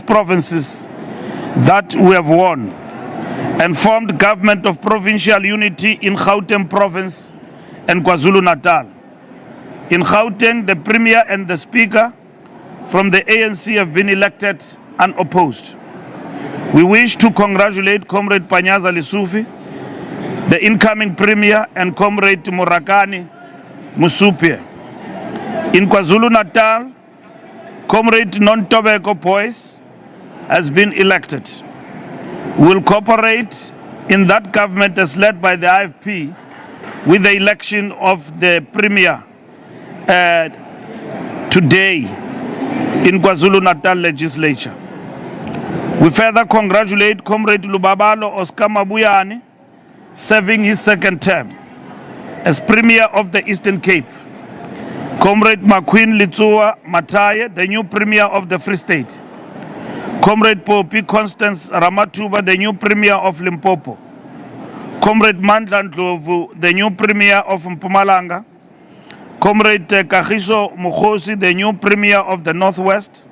provinces that we have won and formed government of provincial unity in Gauteng province and KwaZulu-Natal. In Gauteng, the Premier and the Speaker from the ANC have been elected unopposed. We wish to congratulate Comrade Panyaza Lesufi, the incoming Premier, and Comrade Murakani Musupie. In KwaZulu-Natal, Comrade Non-Tobacco Boys has been elected. We will cooperate in that government as led by the IFP with the election of the Premier today in KwaZulu-Natal Legislature. We further congratulate Comrade Lubabalo Oscar Mabuyane, serving his second term as Premier of the Eastern Cape. Comrade Makwin Litsua Mataye, the new Premier of the Free State. Comrade Popi Constance Ramatuba, the new Premier of Limpopo. Comrade Mandla Ndlovu, the new Premier of Mpumalanga. Comrade Kagiso Mukhosi, the new Premier of the Northwest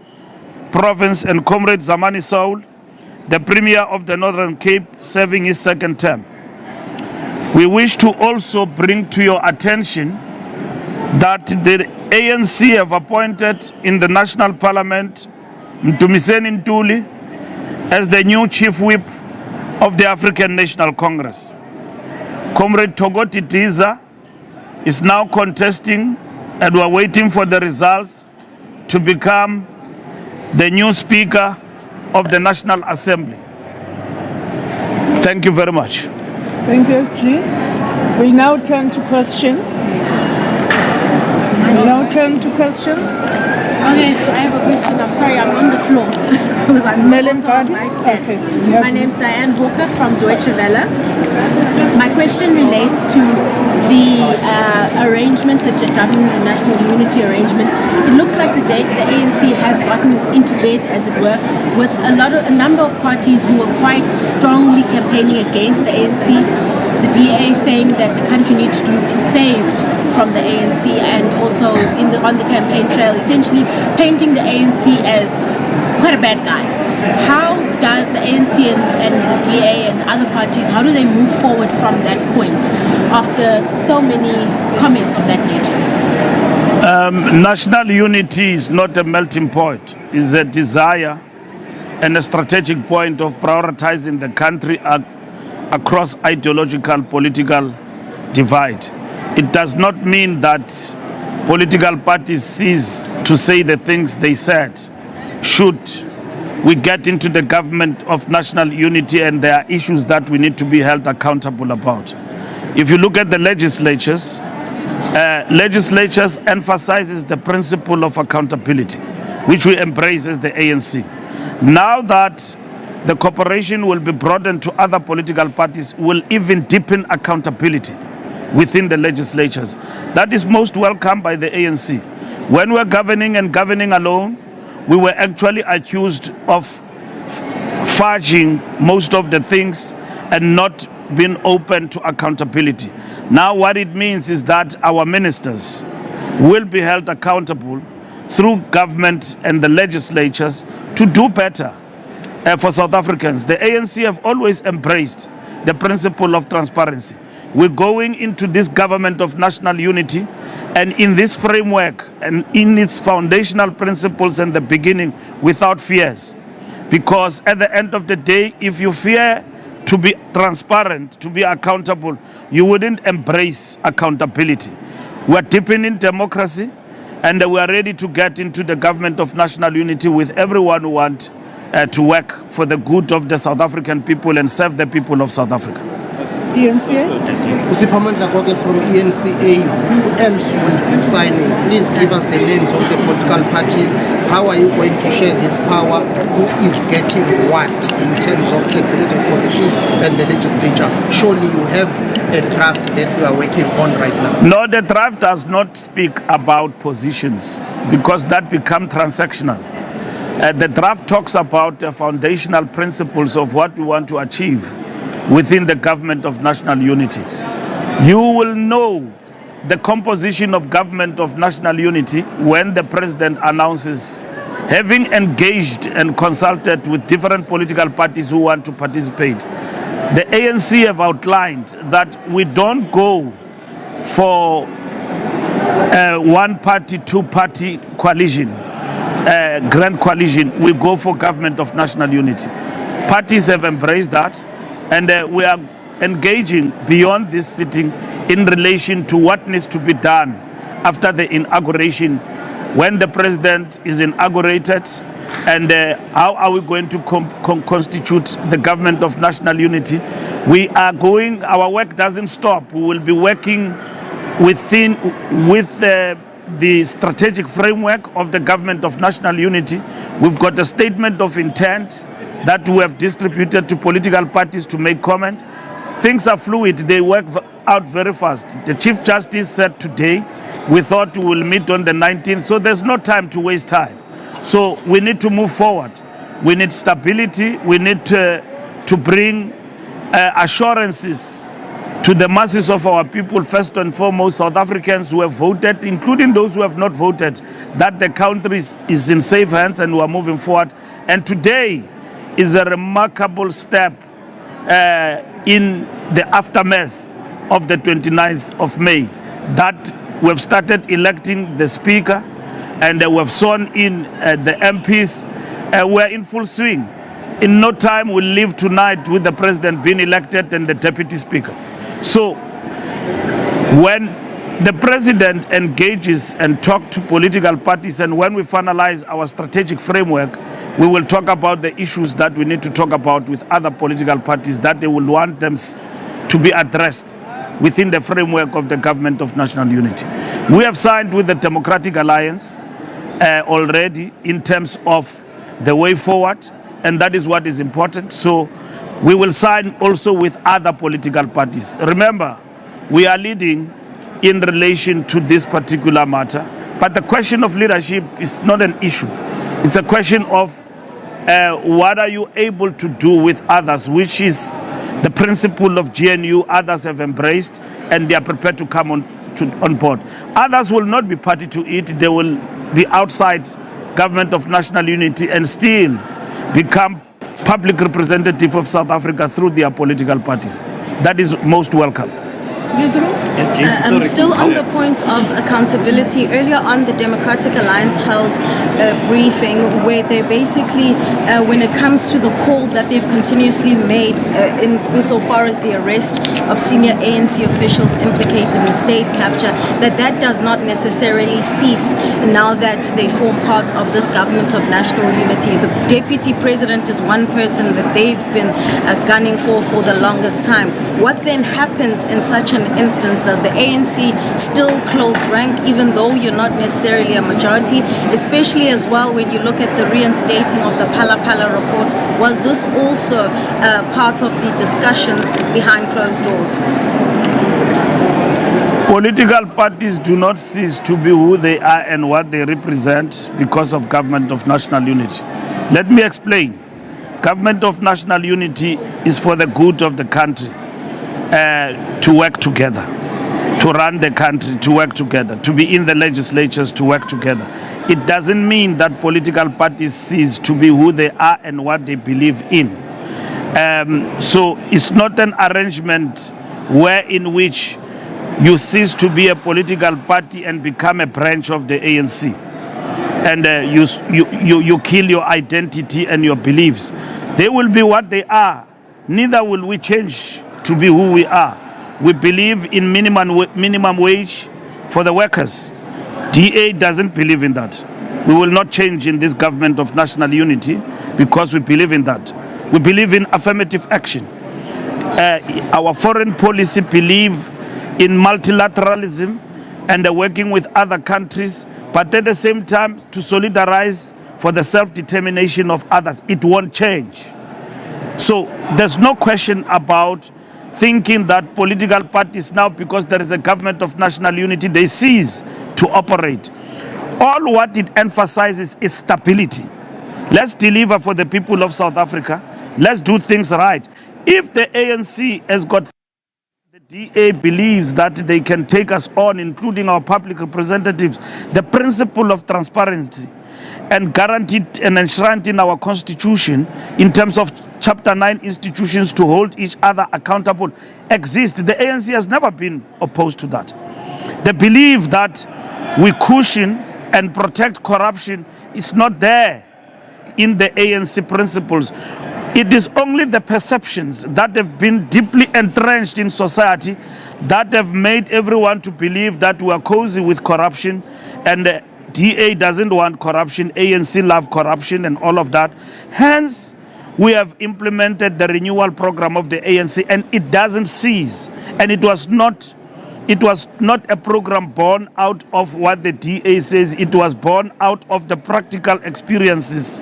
Province, and Comrade Zamani Saul, the Premier of the Northern Cape, serving his second term. We wish to also bring to your attention that the ANC have appointed in the National Parliament Thami Ntuli as the new Chief Whip of the African National Congress. Comrade Togoti Tiza is now contesting, and we are waiting for the results to become the new Speaker of the National Assembly. Thank you very much. Thank you, SG. We now turn to questions. Okay, I have a question. I'm sorry, I'm on the floor. Because I'm Melon Party? Okay. My name's Diane Hawker from Deutsche Welle. My question relates to the arrangement, the Government of National Unity arrangement. It looks like the ANC has gotten into bed, as it were, with a number of parties who were quite strongly campaigning against the ANC. The DA saying that the country needs to be saved from the ANC, and also on the campaign trail, essentially painting the ANC as quite a bad guy. How does the ANC and the DA and other parties, how do they move forward from that point after so many comments of that nature? National unity is not a melting pot. It's a desire and a strategic point of prioritizing the country across ideological political divide. It does not mean that political parties cease to say the things they said. Should we get into the government of national unity, and there are issues that we need to be held accountable about. If you look at the legislatures emphasizes the principle of accountability, which we embrace as the ANC. Now that the cooperation will be broadened to other political parties, will even deepen accountability within the legislatures. That is most welcome by the ANC. When we're governing and governing alone, we were actually accused of fudging most of the things and not being open to accountability. Now what it means is that our ministers will be held accountable through government and the legislatures to do better for South Africans. The ANC have always embraced the principle of transparency. We're going into this government of national unity, and in this framework and in its foundational principles in the beginning, without fears. Because at the end of the day, if you fear to be transparent, to be accountable, you wouldn't embrace accountability. We're deepening democracy, and we are ready to get into the government of national unity with everyone who wants to work for the good of the South African people and serve the people of South Africa. ENCA? Usiphamandla Goke from ENCA, who else will be signing? Please give us the names of the political parties. How are you going to share this power? Who is getting what in terms of executive positions and the legislature? Surely you have a draft that you are working on right now. No, the draft does not speak about positions because that becomes transactional. The draft talks about the foundational principles of what we want to achieve within the government of national unity. You will know the composition of government of national unity when the president announces having engaged and consulted with different political parties who want to participate, the ANC have outlined that we don't go for one-party, two-party coalition, grand coalition. We go for government of national unity. Parties have embraced that, and we are engaging beyond this sitting in relation to what needs to be done after the inauguration, when the president is inaugurated, and how are we going to constitute the government of national unity. We are going, our work doesn't stop. We will be working with the strategic framework of the government of national unity. We've got a statement of intent that we have distributed to political parties to make comment. Things are fluid, they work out very fast. The Chief Justice said today, we thought we will meet on the 19th, so there's no time to waste time. So we need to move forward. We need stability. We need to bring assurances to the masses of our people, first and foremost South Africans who have voted, including those who have not voted, that the country is in safe hands and we are moving forward. And today is a remarkable step in the aftermath of the 29th of May, that we have started electing the Speaker, and we have sworn in the MPs. We're in full swing. In no time, we'll leave tonight with the President being elected and the Deputy Speaker. So when the President engages and talks to political parties, and when we finalize our strategic framework, we will talk about the issues that we need to talk about with other political parties that they will want them to be addressed within the framework of the government of national unity. We have signed with the Democratic Alliance already in terms of the way forward, and that is what is important. So we will sign also with other political parties. Remember, we are leading in relation to this particular matter, but the question of leadership is not an issue. It's a question of what are you able to do with others, which is the principle of GNU. Others have embraced and they are prepared to come on board. Others will not be party to it. They will be outside government of national unity and still become public representative of South Africa through their political parties. That is most welcome. Still on the point of accountability, earlier on the Democratic Alliance held a briefing where they basically, when it comes to the calls that they've continuously made insofar as the arrest of senior ANC officials implicated in state capture, that does not necessarily cease now that they form part of this government of national unity. The deputy president is one person that they've been gunning for the longest time. What then happens in such an instance? Does the ANC still close rank even though you're not necessarily a majority, especially as well when you look at the reinstating of the Phala Phala report? Was this also part of the discussions behind closed doors? Political parties do not cease to be who they are and what they represent because of government of national unity. Let me explain. Government of national unity is for the good of the country, to work together, to run the country, to work together, to be in the legislatures, to work together. It doesn't mean that political parties cease to be who they are and what they believe in. So it's not an arrangement in which you cease to be a political party and become a branch of the ANC. And you kill your identity and your beliefs. They will be what they are. Neither will we change to be who we are. We believe in minimum wage for the workers. DA doesn't believe in that. We will not change in this government of national unity because we believe in that. We believe in affirmative action. Our foreign policy believe in multilateralism and working with other countries, but at the same time to solidarize for the self-determination of others. It won't change. So there's no question about thinking that political parties now, because there is a government of national unity, they cease to operate. All what it emphasizes is stability. Let's deliver for the people of South Africa. Let's do things right. If the ANC has got, the DA believes that they can take us on, including our public representatives, the principle of transparency and guaranteed and enshrined in our constitution in terms of Chapter 9 institutions to hold each other accountable exist. The ANC has never been opposed to that. The belief that we cushion and protect corruption is not there in the ANC principles. It is only the perceptions that have been deeply entrenched in society that have made everyone to believe that we are cozy with corruption, and the DA doesn't want corruption, ANC love corruption and all of that. Hence, we have implemented the renewal program of the ANC, and it doesn't cease. And it was not a program born out of what the DA says. It was born out of the practical experiences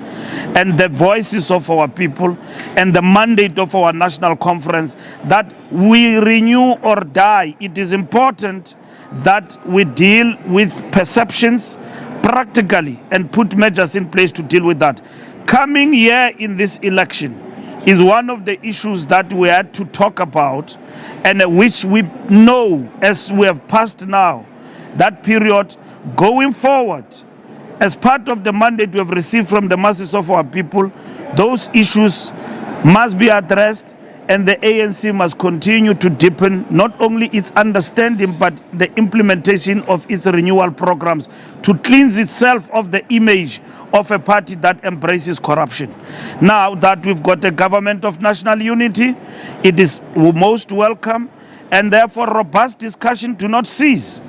and the voices of our people and the mandate of our national conference that we renew or die. It is important that we deal with perceptions practically and put measures in place to deal with that. Coming here in this election is one of the issues that we had to talk about, and which we know, as we have passed now that period, going forward, as part of the mandate we have received from the masses of our people, those issues must be addressed, and the ANC must continue to deepen not only its understanding but the implementation of its renewal programs to cleanse itself of the image of a party that embraces corruption. Now that we've got a government of national unity, it is most welcome, and therefore robust discussion do not cease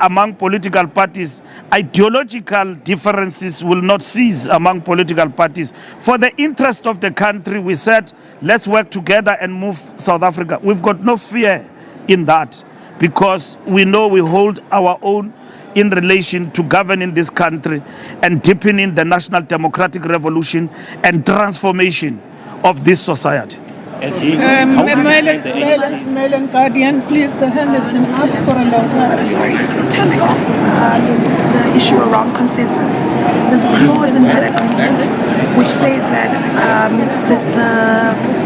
among political parties. Ideological differences will not cease among political parties. For the interest of the country, we said, let's work together and move South Africa. We've got no fear in that, because we know we hold our own in relation to governing this country and deepening the national democratic revolution and transformation of this society. Mail and Guardian, please, the hand has been up for a long time. Sorry, in terms of the issue around consensus, there's a clause in that agreement which says that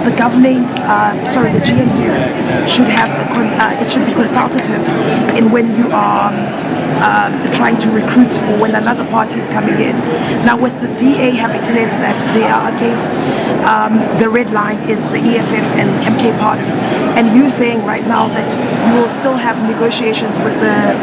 the governing, the GNU should have it should be consultative in when you are trying to recruit or when another party is coming in. Now, with the DA having said that they are against the red line is the EFF and MK party, and you saying right now that you will still have negotiations with the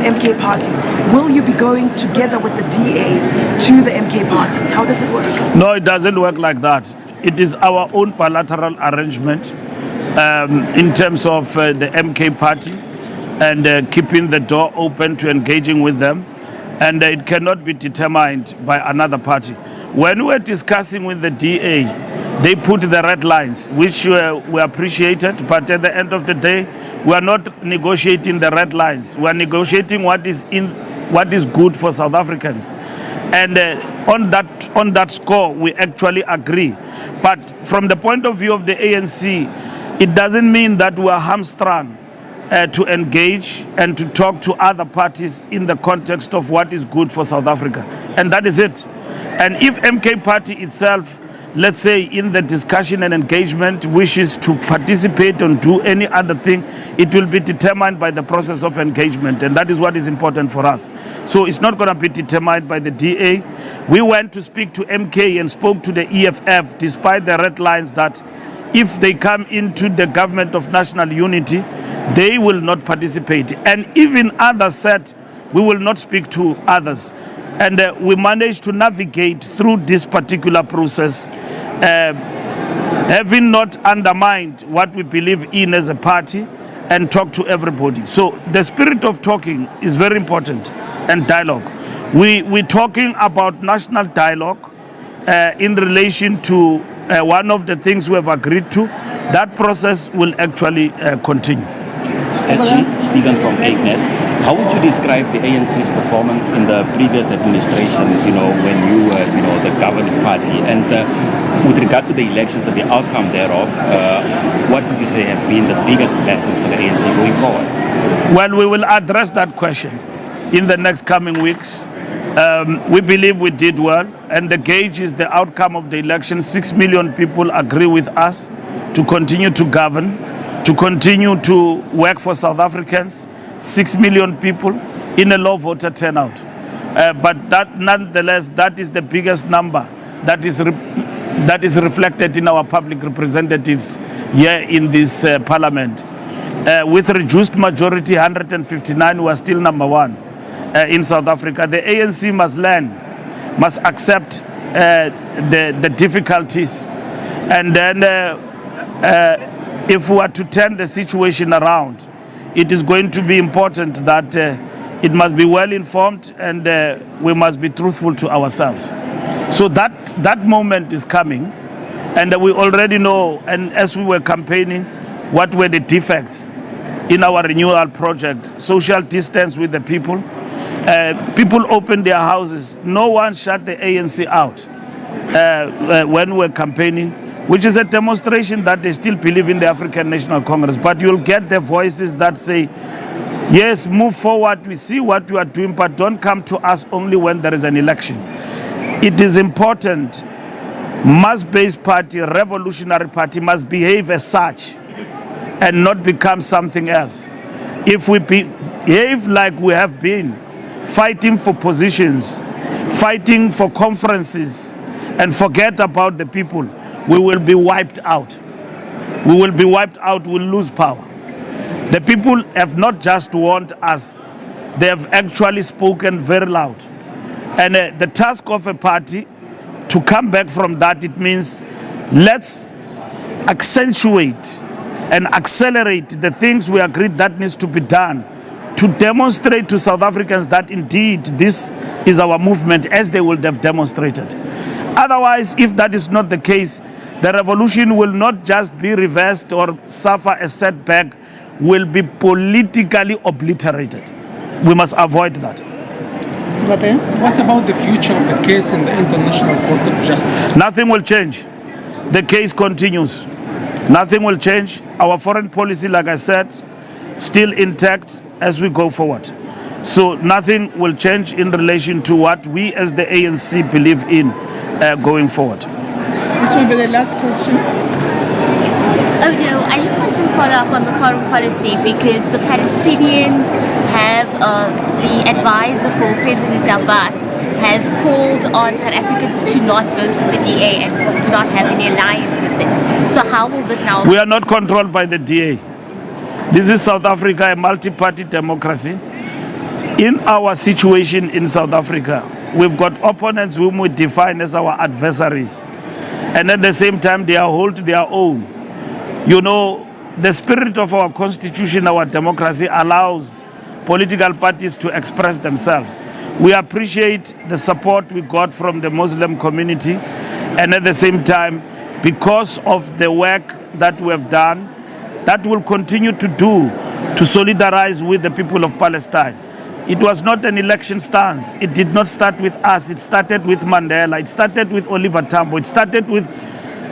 MK party, will you be going together with the DA to the MK party? How does it work? No, it doesn't work like that. It is our own bilateral arrangement in terms of the MK party, and keeping the door open to engaging with them, and it cannot be determined by another party. When we're discussing with the DA, they put the red lines, which we appreciated, but at the end of the day, we are not negotiating the red lines. We are negotiating what is good for South Africans, and on that score, we actually agree. But from the point of view of the ANC, it doesn't mean that we are hamstrung to engage and to talk to other parties in the context of what is good for South Africa. And that is it. And if MK party itself, let's say in the discussion and engagement, wishes to participate and do any other thing, it will be determined by the process of engagement. And that is what is important for us. So it's not going to be determined by the DA. We went to speak to MK and spoke to the EFF, despite the red lines that if they come into the government of national unity, they will not participate. And even others said, we will not speak to others. And we managed to navigate through this particular process, having not undermined what we believe in as a party, and talk to everybody. So the spirit of talking is very important, and dialogue. We're talking about national dialogue in relation to one of the things we have agreed to. That process will actually continue. Stephen from KZN. How would you describe the ANC's performance in the previous administration, when you were, the governing party? And with regards to the elections and the outcome thereof, what would you say have been the biggest lessons for the ANC going forward? Well, we will address that question in the next coming weeks. We believe we did well, and the gauge is the outcome of the election. 6 million people agree with us to continue to govern, to continue to work for South Africans. 6 million people in a low voter turnout. But that, nonetheless, that is the biggest number that is reflected in our public representatives here in this parliament. With reduced majority, 159, we are still number one in South Africa. The ANC must learn, must accept the difficulties, and then if we are to turn the situation around, it is going to be important that it must be well informed, and we must be truthful to ourselves. So that moment is coming, and we already know, and as we were campaigning, what were the defects in our renewal project. Social distance with the people. People opened their houses. No one shut the ANC out when we were campaigning, which is a demonstration that they still believe in the African National Congress. But you'll get the voices that say, yes, move forward, we see what you are doing, but don't come to us only when there is an election. It is important. Mass-based party, revolutionary party must behave as such and not become something else. If we behave like we have been, fighting for positions, fighting for conferences, and forget about the people, we will be wiped out. We will be wiped out, we'll lose power. The people have not just warned us, they have actually spoken very loud. And the task of a party to come back from that, it means let's accentuate and accelerate the things we agreed that needs to be done to demonstrate to South Africans that indeed this is our movement, as they would have demonstrated. Otherwise, if that is not the case, the revolution will not just be reversed or suffer a setback, will be politically obliterated. We must avoid that. What about the future of the case in the International Court of Justice? Nothing will change. The case continues. Nothing will change. Our foreign policy, like I said, still intact as we go forward. So nothing will change in relation to what we as the ANC believe in going forward. This will be the last question. Oh no, I just wanted to follow up on the foreign policy because the Palestinians have the advisor for President Abbas has called on South Africans to not vote for the DA and to not have any alliance with them. So how will this now... We are not controlled by the DA. This is South Africa, a multi-party democracy. In our situation in South Africa, we've got opponents whom we define as our adversaries. And at the same time, they hold their own. You know, the spirit of our constitution, our democracy, allows political parties to express themselves. We appreciate the support we got from the Muslim community, and at the same time, because of the work that we have done, that will continue to do to solidarize with the people of Palestine. It was not an election stance. It did not start with us. It started with Mandela. It started with Oliver Tambo. It started with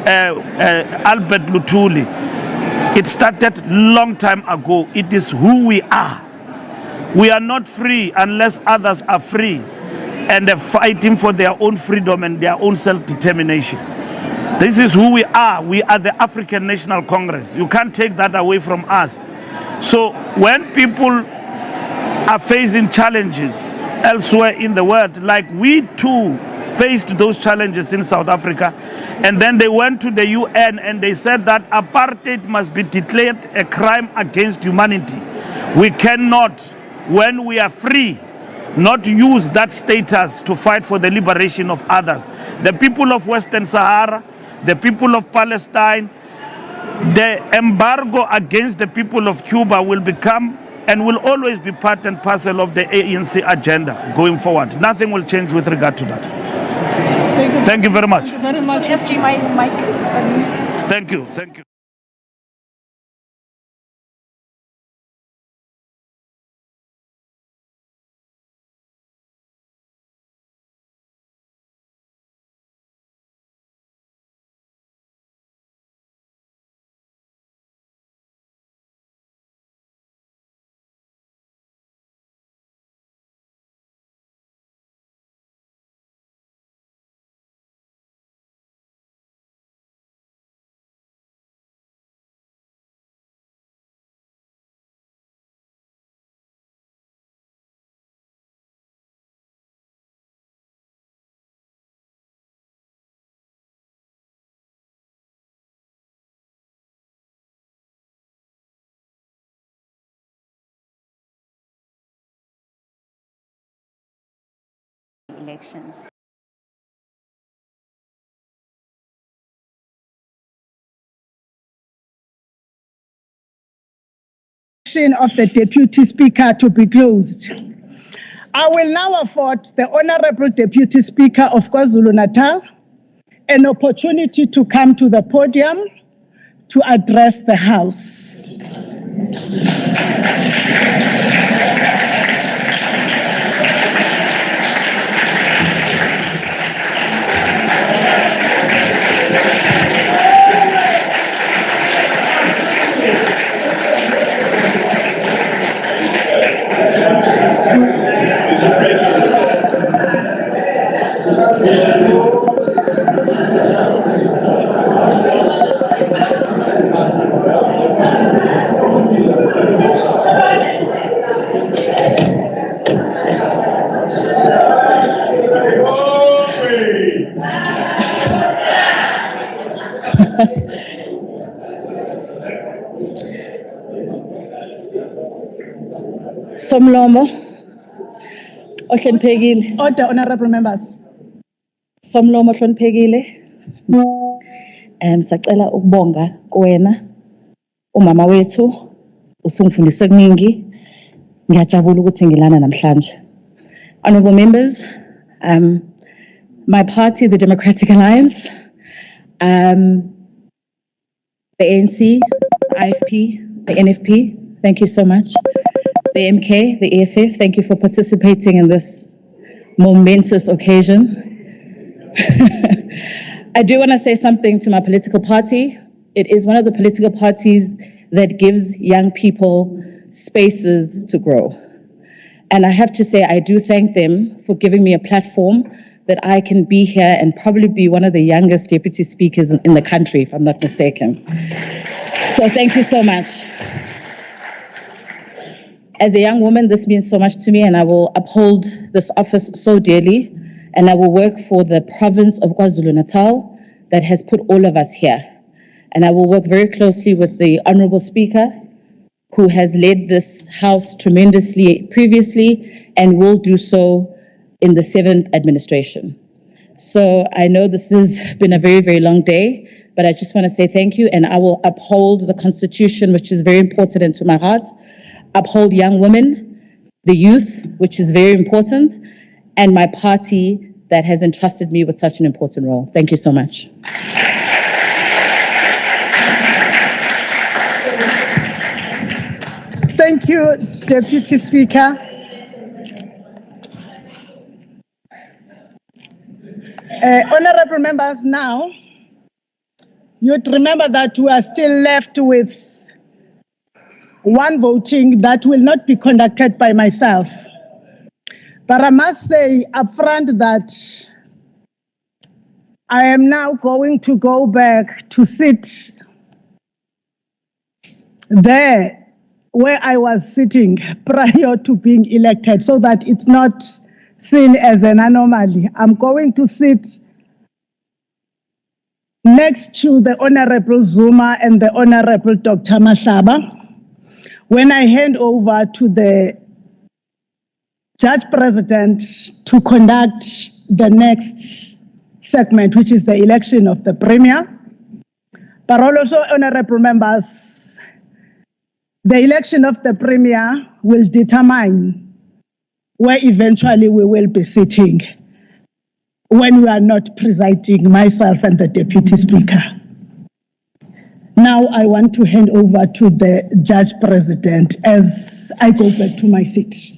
Albert Lutuli. It started long time ago. It is who we are. We are not free unless others are free and they're fighting for their own freedom and their own self-determination. This is who we are. We are the African National Congress. You can't take that away from us. So when people are facing challenges elsewhere in the world, like we too faced those challenges in South Africa, and then they went to the UN and they said that apartheid must be declared a crime against humanity. We cannot, when we are free, not use that status to fight for the liberation of others. The people of Western Sahara, the people of Palestine, the embargo against the people of Cuba will become and will always be part and parcel of the ANC agenda going forward. Nothing will change with regard to that. Thank you very much. Thank you very much. SG, my mic. Thank you. Thank you. elections. Of the Deputy Speaker to be closed. I will now afford the Honorable Deputy Speaker of KwaZulu-Natal an opportunity to come to the podium to address the House. Somlomo ohloniphekile. Order, honorable members. Somlomo ohloniphekile. Sacela ukubonga kuwena umama wethu usungifundise kuningi. Ngiyajabula ukuthi ngilana namhlanje. Honorable members, my party, the Democratic Alliance, the ANC, the IFP, the NFP, thank you so much. The MK, the EFF, thank you for participating in this momentous occasion. I do want to say something to my political party. It is one of the political parties that gives young people spaces to grow. And I have to say, I do thank them for giving me a platform that I can be here and probably be one of the youngest deputy speakers in the country, if I'm not mistaken. So thank you so much. As a young woman, this means so much to me, and I will uphold this office so dearly, and I will work for the province of KwaZulu-Natal that has put all of us here. And I will work very closely with the Honorable Speaker, who has led this House tremendously previously and will do so in the 7th administration. So I know this has been a very, very long day, but I just want to say thank you, and I will uphold the Constitution, which is very important and to my heart, uphold young women, the youth, which is very important, and my party that has entrusted me with such an important role. Thank you so much. Thank you, Deputy Speaker. Honorable members, now, you'd remember that we are still left with one voting that will not be conducted by myself. But I must say upfront that I am now going to go back to sit there where I was sitting prior to being elected, so that it's not seen as an anomaly. I'm going to sit next to the Honorable Zuma and the Honorable Dr. Mahlaba when I hand over to the Judge President to conduct the next segment, which is the election of the Premier. But also, honorable members, the election of the Premier will determine where eventually we will be sitting when we are not presiding, myself and the Deputy Speaker. Now I want to hand over to the Judge President as I go back to my seat.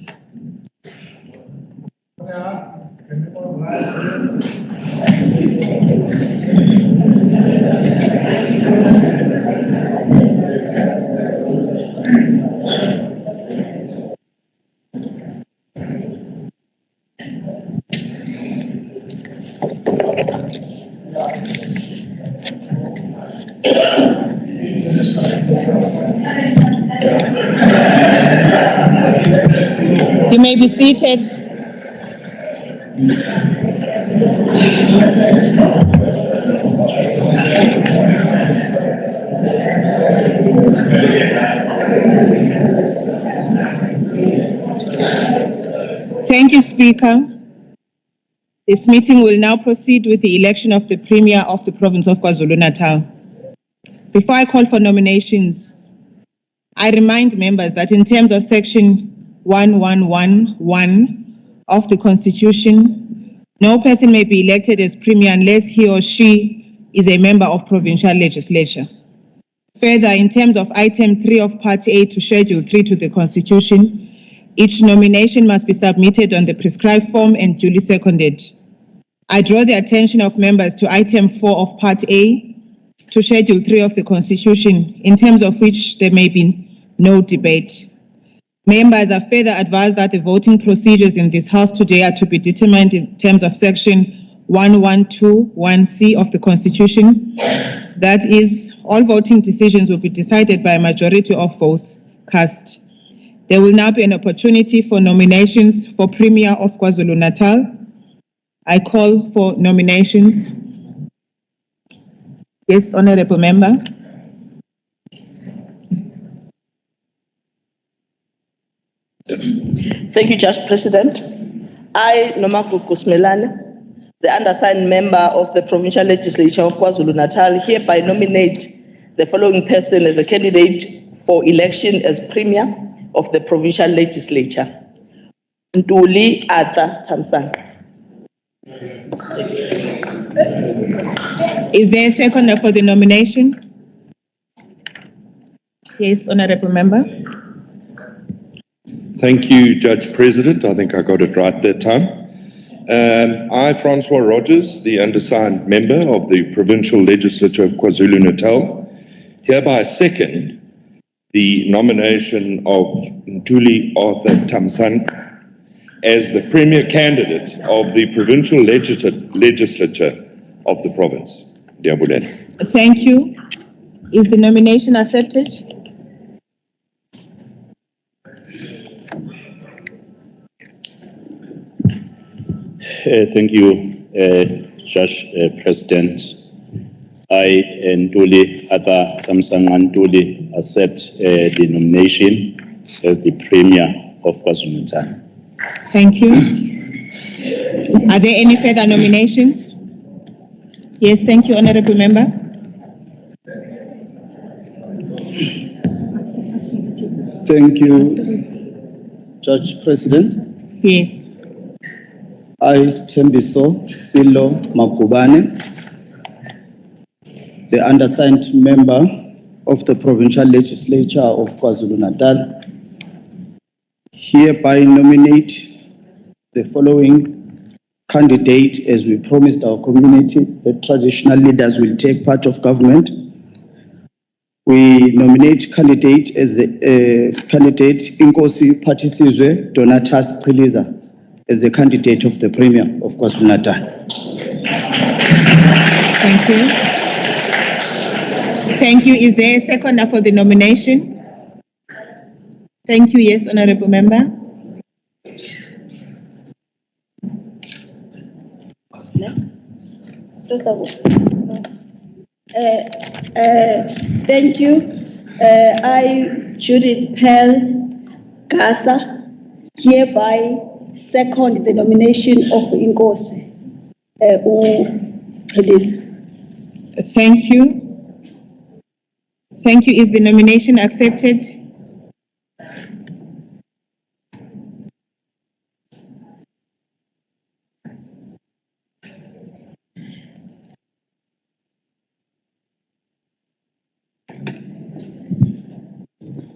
You may be seated. Thank you, Speaker. This meeting will now proceed with the election of the Premier of the province of KwaZulu-Natal. Before I call for nominations, I remind members that in terms of Section 1111 of the Constitution, no person may be elected as Premier unless he or she is a member of Provincial Legislature. Further, in terms of Item 3 of Part A to Schedule 3 to the Constitution, each nomination must be submitted on the prescribed form and duly seconded. I draw the attention of members to Item 4 of Part A to Schedule 3 of the Constitution, in terms of which there may be no debate. Members are further advised that the voting procedures in this House today are to be determined in terms of Section 1121C of the Constitution. That is, all voting decisions will be decided by a majority of votes cast. There will now be an opportunity for nominations for Premier of KwaZulu-Natal. I call for nominations. Yes, Honorable Member. Thank you, Judge President. I, Nomaku Kusmelane, the undersigned member of the Provincial Legislature of KwaZulu-Natal, hereby nominate the following person as a candidate for election as Premier of the Provincial Legislature. Ntuli Atha Tamsang. Is there a seconder for the nomination? Yes, Honorable Member. Thank you, Judge President. I think I got it right that time. I, Francois Rogers, the undersigned member of the Provincial Legislature of KwaZulu-Natal, hereby second the nomination of Ntuli Arthur Tamsang as the Premier candidate of the Provincial Legislature of the province. Thank you. Is the nomination accepted? Thank you, Judge President. I, Ntuli Atha Tamsang Ntuli, accept the nomination as the Premier of KwaZulu-Natal. Thank you. Are there any further nominations? Yes, thank you, Honorable Member. Thank you, Judge President. Yes. I, Tembiso Silo Makubane, the undersigned member of the Provincial Legislature of KwaZulu-Natal, hereby nominate the following candidate as we promised our community that traditional leaders will take part of government. We nominate candidate as the candidate Inkosi Chiliza as the candidate of the Premier of KwaZulu-Natal. Thank you. Thank you. Is there a seconder for the nomination? Thank you. Yes, Honorable Member. Thank you. I, Judith Pearl Gasa, hereby second the nomination of Inkosi Chiliza. Thank you. Thank you. Is the nomination accepted?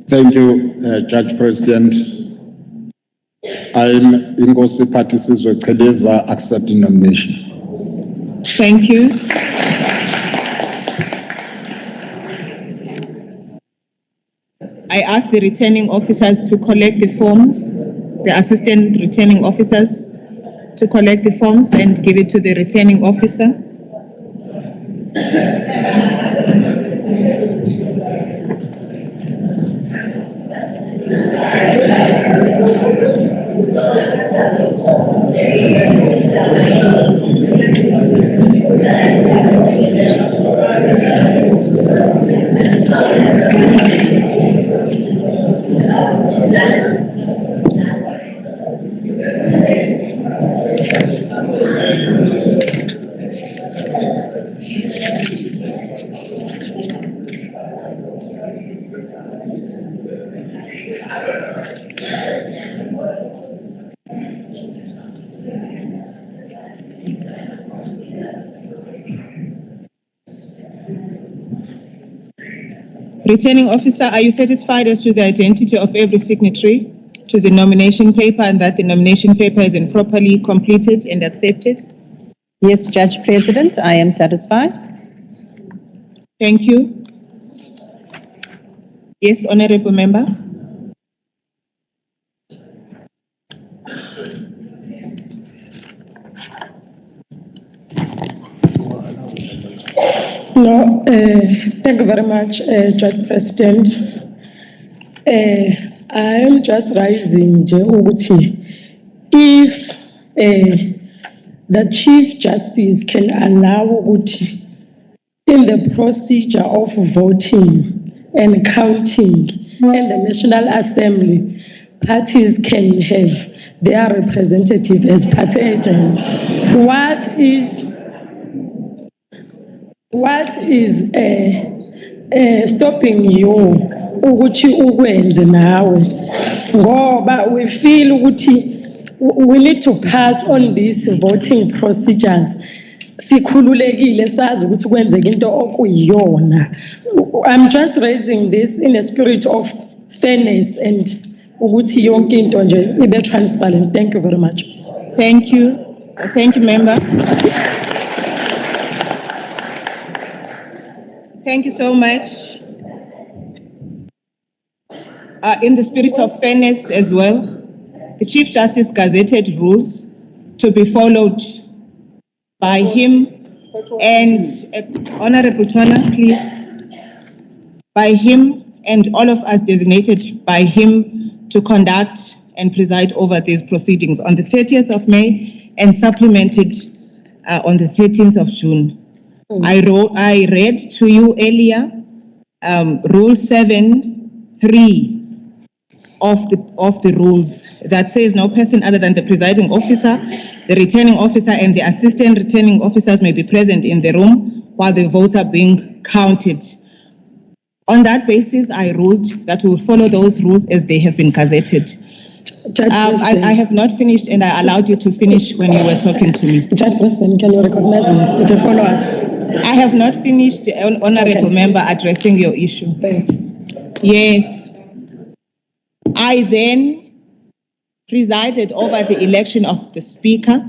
Thank you, Judge President. I'm Inkosi Chiliza, accepting nomination. Thank you. I ask the returning officers to collect the forms, the assistant returning officers to collect the forms and give it to the returning officer. Returning officer, are you satisfied as to the identity of every signatory to the nomination paper and that the nomination paper has been properly completed and accepted? Yes, Judge President, I am satisfied. Thank you. Yes, Honorable Member. No, thank you very much, Judge President. I am just raising if the Chief Justice can allow in the procedure of voting and counting in the National Assembly, parties can have their representative as party agent. What is stopping you ukuthi ukwenze nawe ngoba we feel ukuthi we need to pass on these voting procedures sikhululekile sazi ukuthi kwenzeka into okuyiyona. I'm just raising this in a spirit of fairness and ukuthi yonke into nje ibe transparent. Thank you very much. Thank you. Thank you, member. Thank you so much. In the spirit of fairness as well, the Chief Justice gazetted rules to be followed by him and Honorable Twana, please, by him and all of us designated by him to conduct and preside over these proceedings on the 30th of May and supplemented on the 13th of June. I read to you earlier Rule 7(3) of the rules that says no person other than the presiding officer, the returning officer, and the assistant returning officers may be present in the room while the votes are being counted. On that basis, I ruled that we will follow those rules as they have been gazetted. I have not finished, and I allowed you to finish when you were talking to me. Judge President, can you recognize me? It's a follow-up. I have not finished, Honorable Member, addressing your issue. Thanks. Yes. I then presided over the election of the Speaker.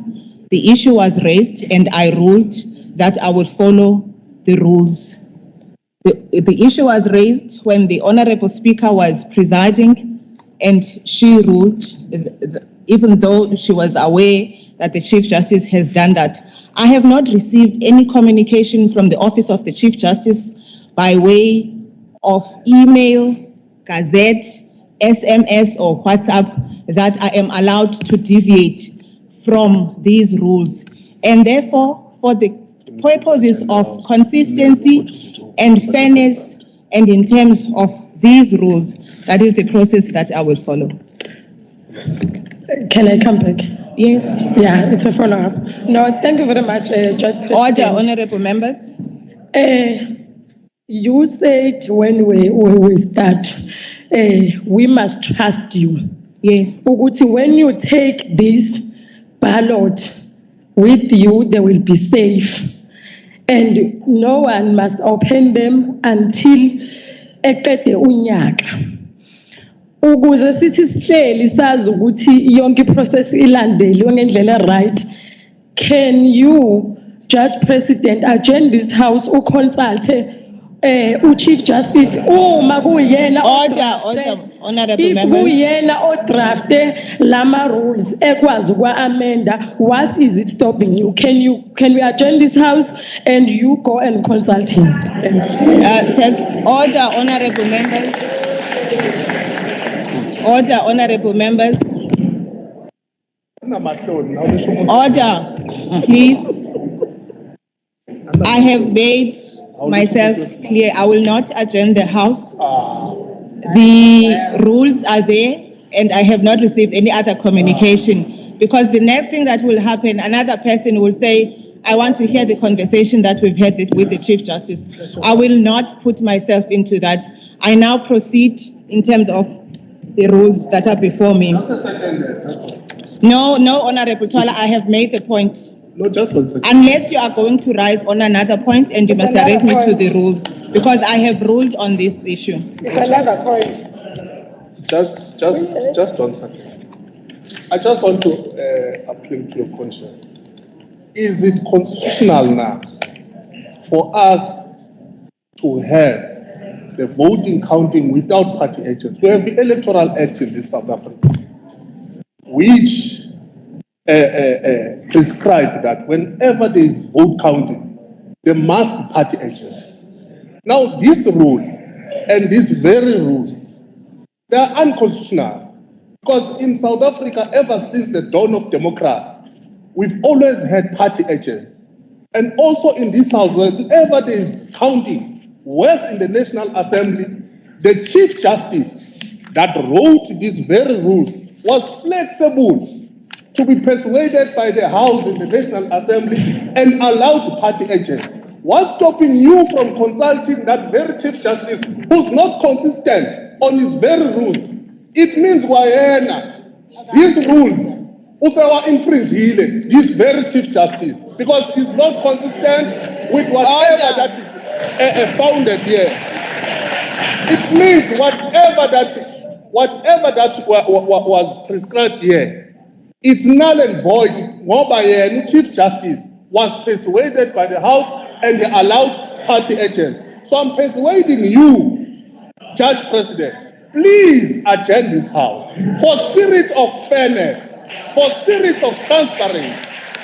The issue was raised, and I ruled that I would follow the rules. The issue was raised when the Honorable Speaker was presiding, and she ruled, even though she was aware that the Chief Justice has done that. I have not received any communication from the Office of the Chief Justice by way of email, gazette, SMS, or WhatsApp that I am allowed to deviate from these rules. And therefore, for the purposes of consistency and fairness, and in terms of these rules, that is the process that I will follow. Can I come back? Yes. Yeah, it's a follow-up. No, thank you very much, Judge President. Order, honorable members. You said when we start, we must trust you. Yes. Ukuthi when you take this ballot with you, they will be safe. And no one must open them until eqede unyaka. Ukuze sithi sihleli sazi ukuthi yonke process ilandeliwe ngendlela right, can you, Judge President, adjourn this house uconsulte Chief Justice uma kuyena order, honorable members. If kuyena odrafte lama rules ekwazi ukwa-amenda, what is it stopping you? Can we adjourn this house and you go and consult him? Thanks. Order, honorable members. Order, honorable members. Order, please. I have made myself clear. I will not adjourn the house. The rules are there, and I have not received any other communication, because the next thing that will happen, another person will say, I want to hear the conversation that we've had with the Chief Justice. I will not put myself into that. I now proceed in terms of the rules that are before me. No, Honorable Twala, I have made the point. No, just 1 second. Unless you are going to rise on another point and you must direct me to the rules, because I have ruled on this issue. It's another point. Just 1 second. I just want to appeal to your conscience. Is it constitutional now for us to have the voting counting without party agents? We have the Electoral Act in this South Africa, which prescribe that whenever there is vote counting, there must be party agents. Now, this rule and these very rules, they are unconstitutional. Because in South Africa, ever since the dawn of democracy, we've always had party agents. And also in this house, whenever there is counting, whereas in the National Assembly, the Chief Justice that wrote these very rules was flexible to be persuaded by the House in the National Assembly and allowed party agents. What's stopping you from consulting that very Chief Justice who's not consistent on his very rules? It means these rules also infringe this very Chief Justice because it's not consistent with whatever that is founded here. It means whatever that was prescribed here, it's null and void. Whereby Chief Justice was persuaded by the House and they allowed party agents. So I'm persuading you, Judge President, please adjourn this House for spirit of fairness, for spirit of transparency.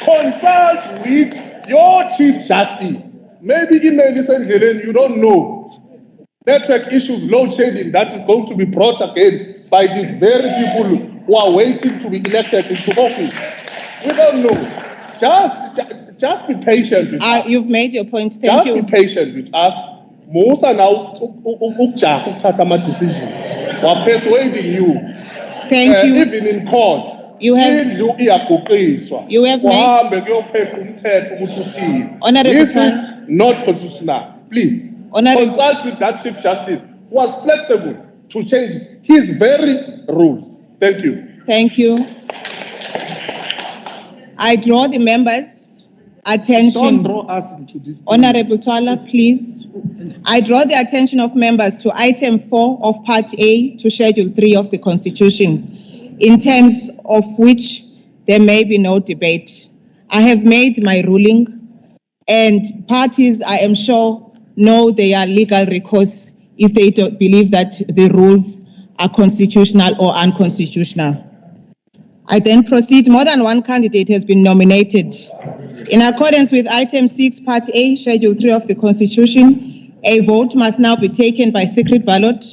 Consult with your Chief Justice. Maybe you don't know. Network issues, load shedding, that is going to be brought again by these very people who are waiting to be elected into office. We don't know. Just be patient with us. You've made your point. Thank you. Just be patient with us. Most are now decisions. We're persuading you. Thank you. Even in court. You have made. Honorable This is not constitutional. Please. Consult with that Chief Justice who was flexible to change his very rules. Thank you. Thank you. I draw the members' attention. Don't draw us into this. Honorable Twala, please. I draw the attention of members to item 4 of Part A to Schedule 3 of the Constitution, in terms of which there may be no debate. I have made my ruling, and parties, I am sure, know their legal recourse if they don't believe that the rules are constitutional or unconstitutional. I then proceed. More than one candidate has been nominated. In accordance with item 6, Part A, Schedule 3 of the Constitution, a vote must now be taken by secret ballot.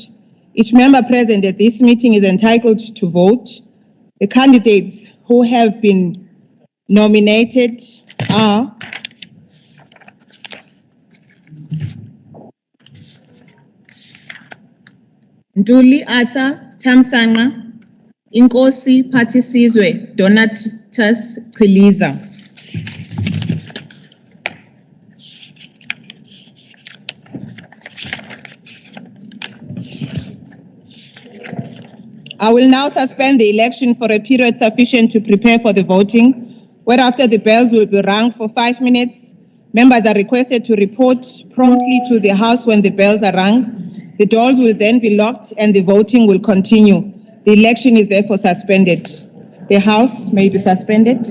Each member present at this meeting is entitled to vote. The candidates who have been nominated are Ntuli Arthur Thamsanqa, Inkosi Sizwe Donatus Chiliza. I will now suspend the election for a period sufficient to prepare for the voting, whereafter the bells will be rung for 5 minutes. Members are requested to report promptly to the House when the bells are rung. The doors will then be locked and the voting will continue. The election is therefore suspended. The House may be suspended.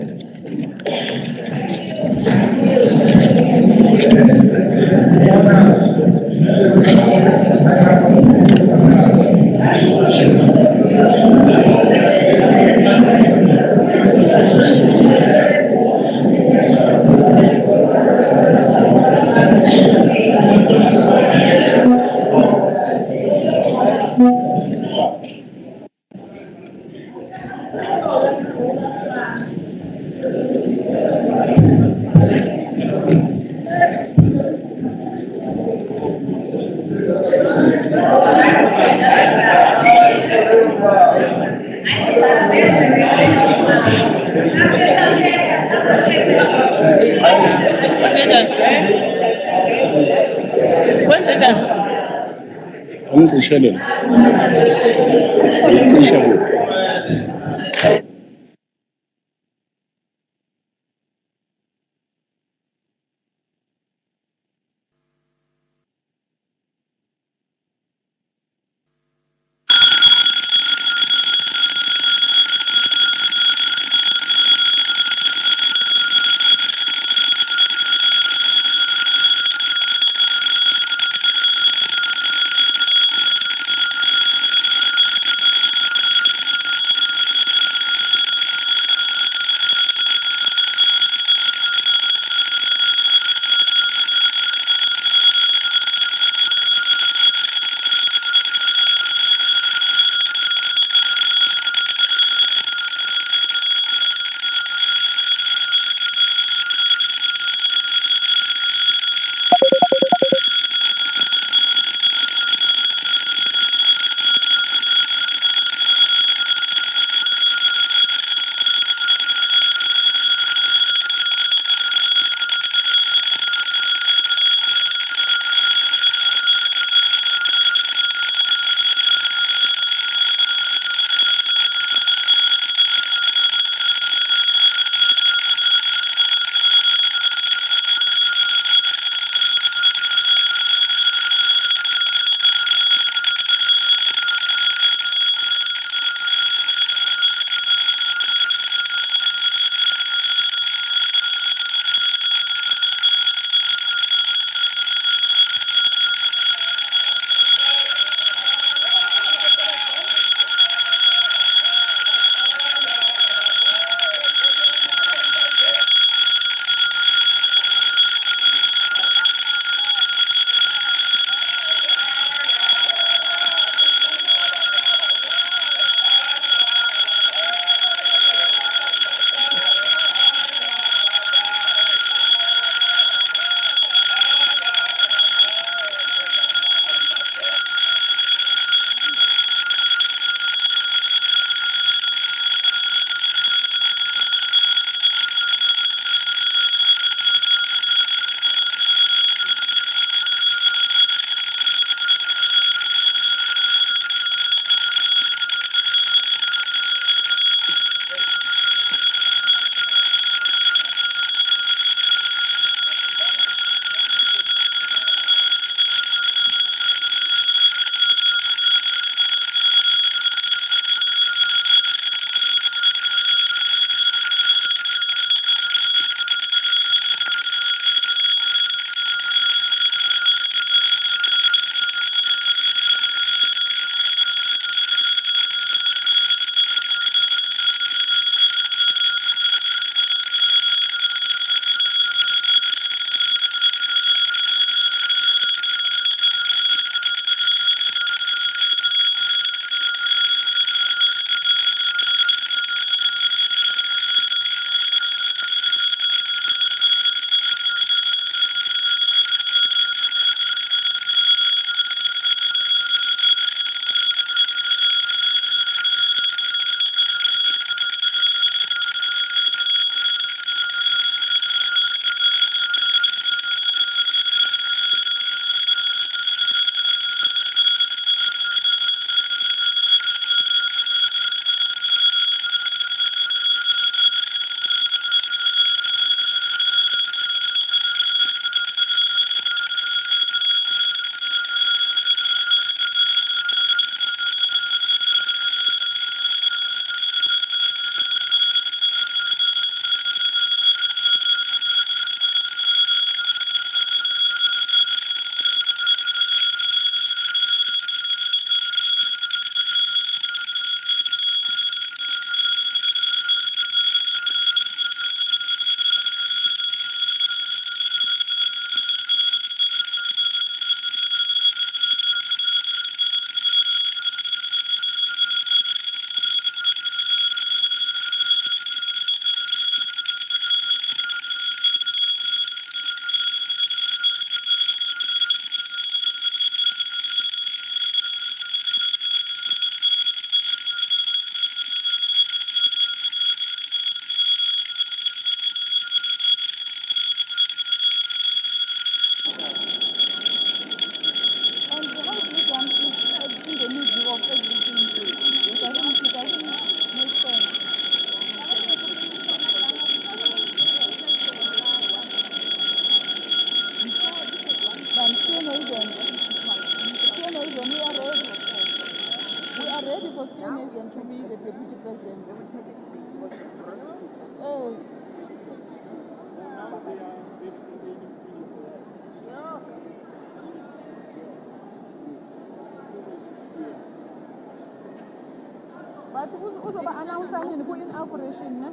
But uzoba-announce nini ku-inauguration, ne?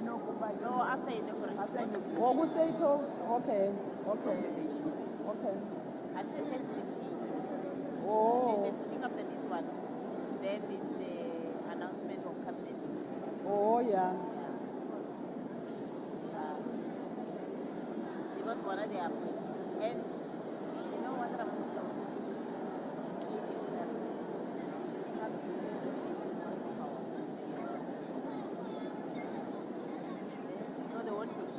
No, after inauguration. Oh, ku-state of, okay. Okay. At the first sitting. Oh. The sitting after this one, then is the announcement of cabinet ministers. Oh, yeah. Because one of them, and you know what I'm saying? No, they want to have it.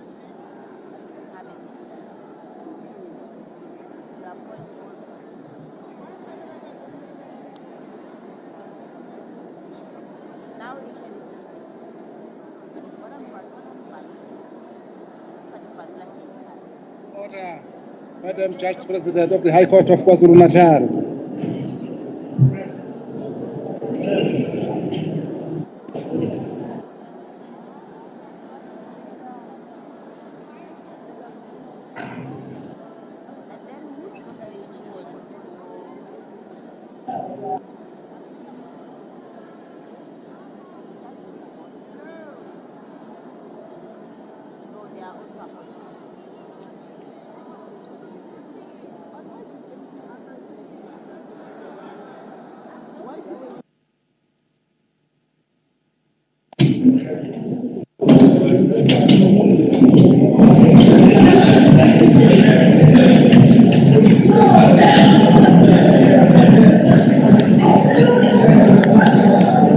They are going to hold it. Now literally it's just what I'm Order. Madam Judge President of the High Court of KwaZulu-Natal.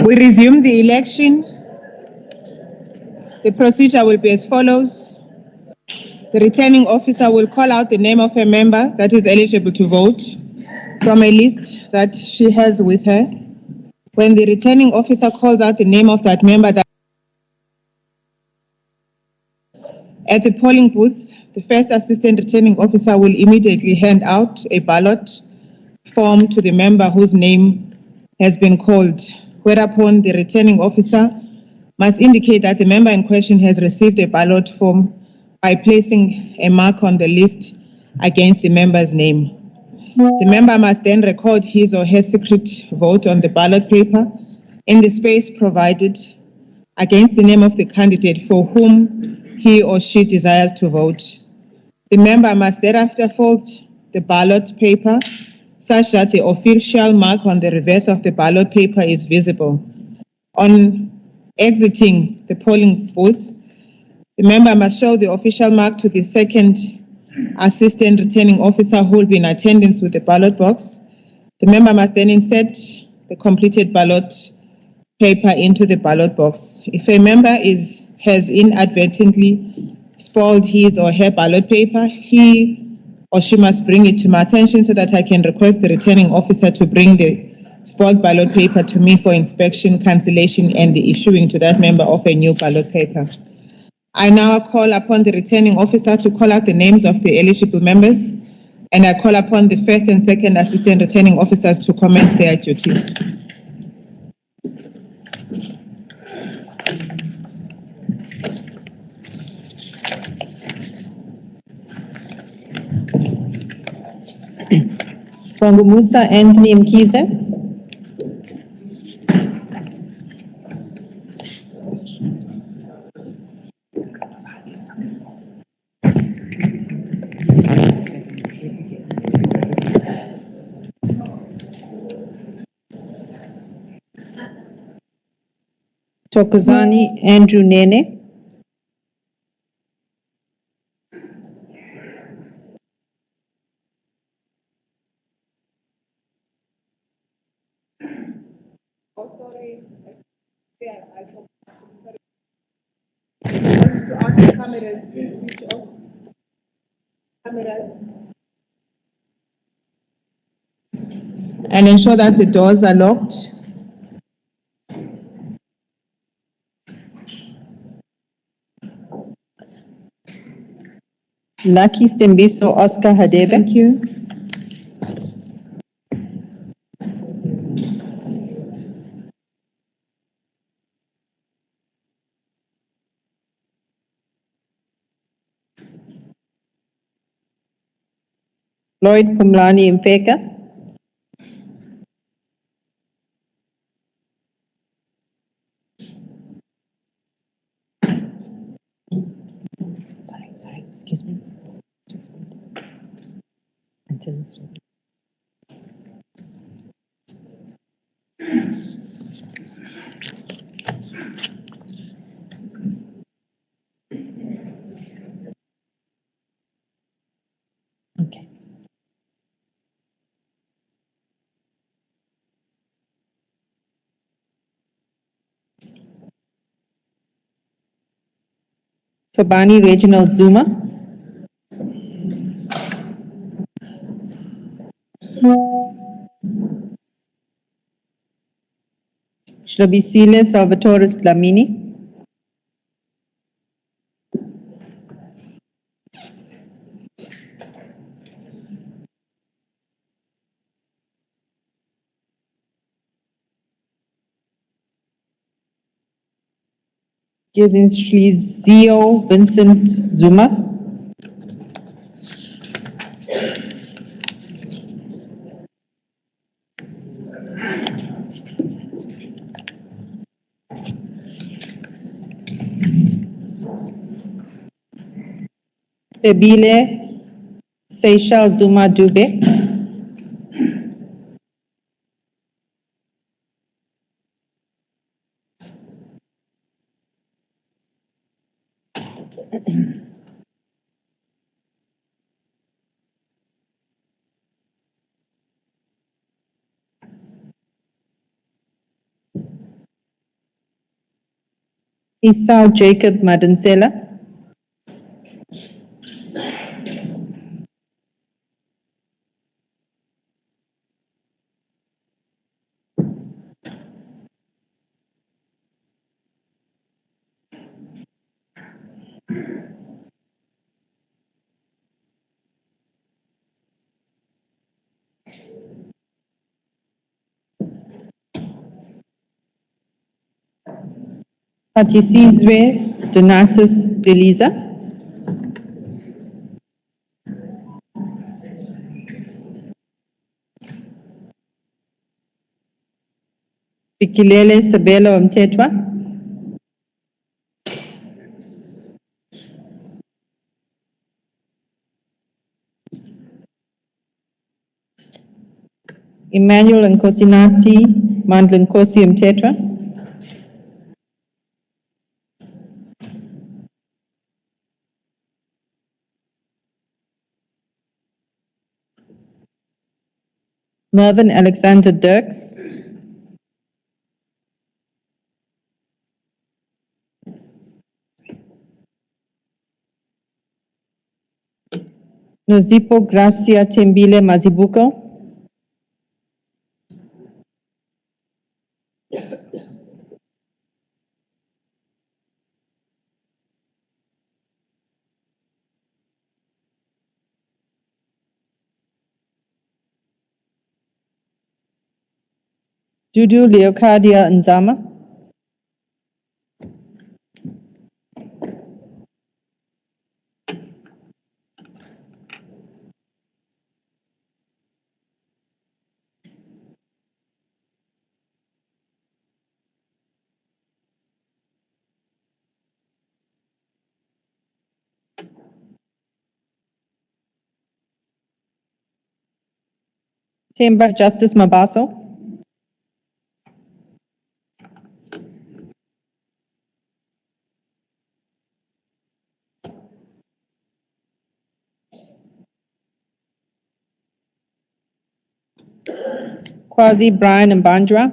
We resume the election. The procedure will be as follows. The returning officer will call out the name of a member that is eligible to vote from a list that she has with her. When the returning officer calls out the name of that member at the polling booth, the first assistant returning officer will immediately hand out a ballot form to the member whose name has been called, whereupon the returning officer must indicate that the member in question has received a ballot form by placing a mark on the list against the member's name. The member must then record his or her secret vote on the ballot paper in the space provided against the name of the candidate for whom he or she desires to vote. The member must thereafter fold the ballot paper such that the official mark on the reverse of the ballot paper is visible. On exiting the polling booth, the member must show the official mark to the second assistant returning officer who will be in attendance with the ballot box. The member must then insert the completed ballot paper into the ballot box. If a member has inadvertently spoiled his or her ballot paper, he or she must bring it to my attention so that I can request the returning officer to bring the spoiled ballot paper to me for inspection, cancellation, and the issuing to that member of a new ballot paper. I now call upon the returning officer to call out the names of the eligible members, and I call upon the first and second assistant returning officers to commence their duties. Musa Anthony Mkize. Tokozani Andrew Nene. Cameras, please switch off. Cameras. And ensure that the doors are locked. Lucky Stembiso Oscar Hadebe. Thank you. Lloyd Pumlani Mfeka. items. Okay. Fabani Reginald Zuma. Shlobisile Salvatore Dlamini. KZN Shlizio Vincent Zuma. Ebile Seychal Zuma Dube. Esau Jacob Madansela. Patisizwe Donatus Deliza. Fikilele Sabelo Mtetwa. Emmanuel Nkosinati Mandla Nkosi Mtetwa. Mervyn Alexander Dirks. Nozipo Gracia Tembile Mazibuko. Dudu Leocadia Nzama. Temba Justice Mabaso. Quasi Brian Mbandra.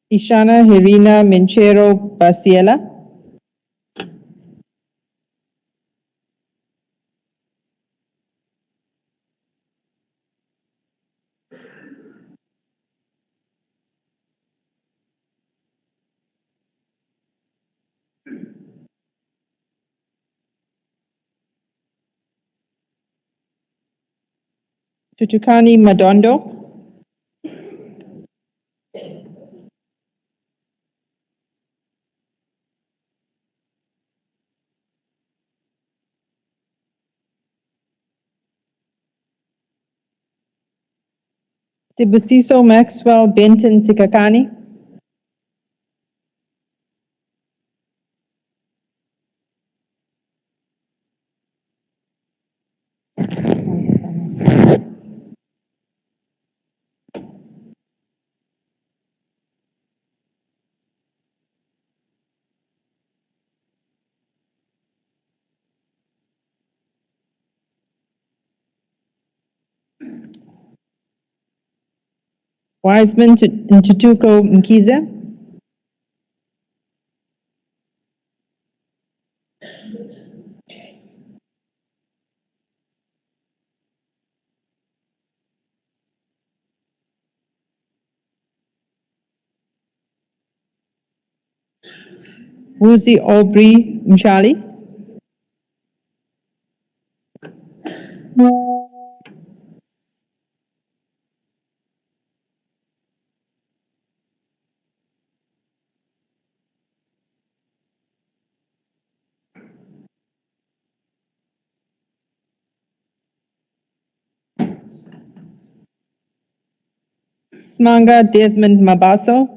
Ishana Hirina Menchero Basiela. Tutukani Madondo. Sibusiso Maxwell Benton Sikakani. Wiseman Ntutuko Mkiza. Wuzi Aubrey Mshali. Smanga Desmond Mabaso.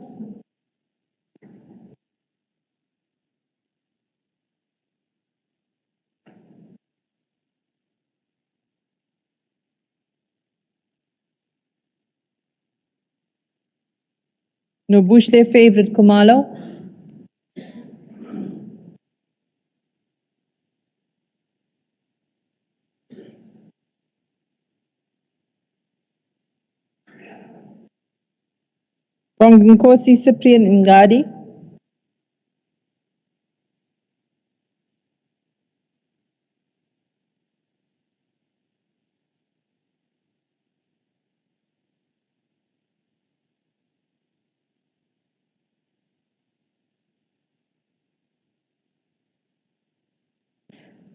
Nobushle Favorite Kumalo. Inkosi Cyprian Ngadi.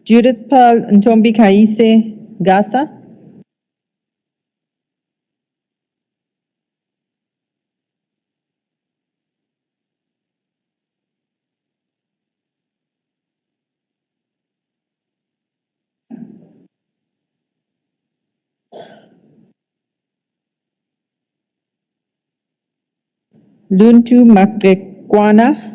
Judith Pearl Ntombi Kaise Gasa. Luntu Makrekwana.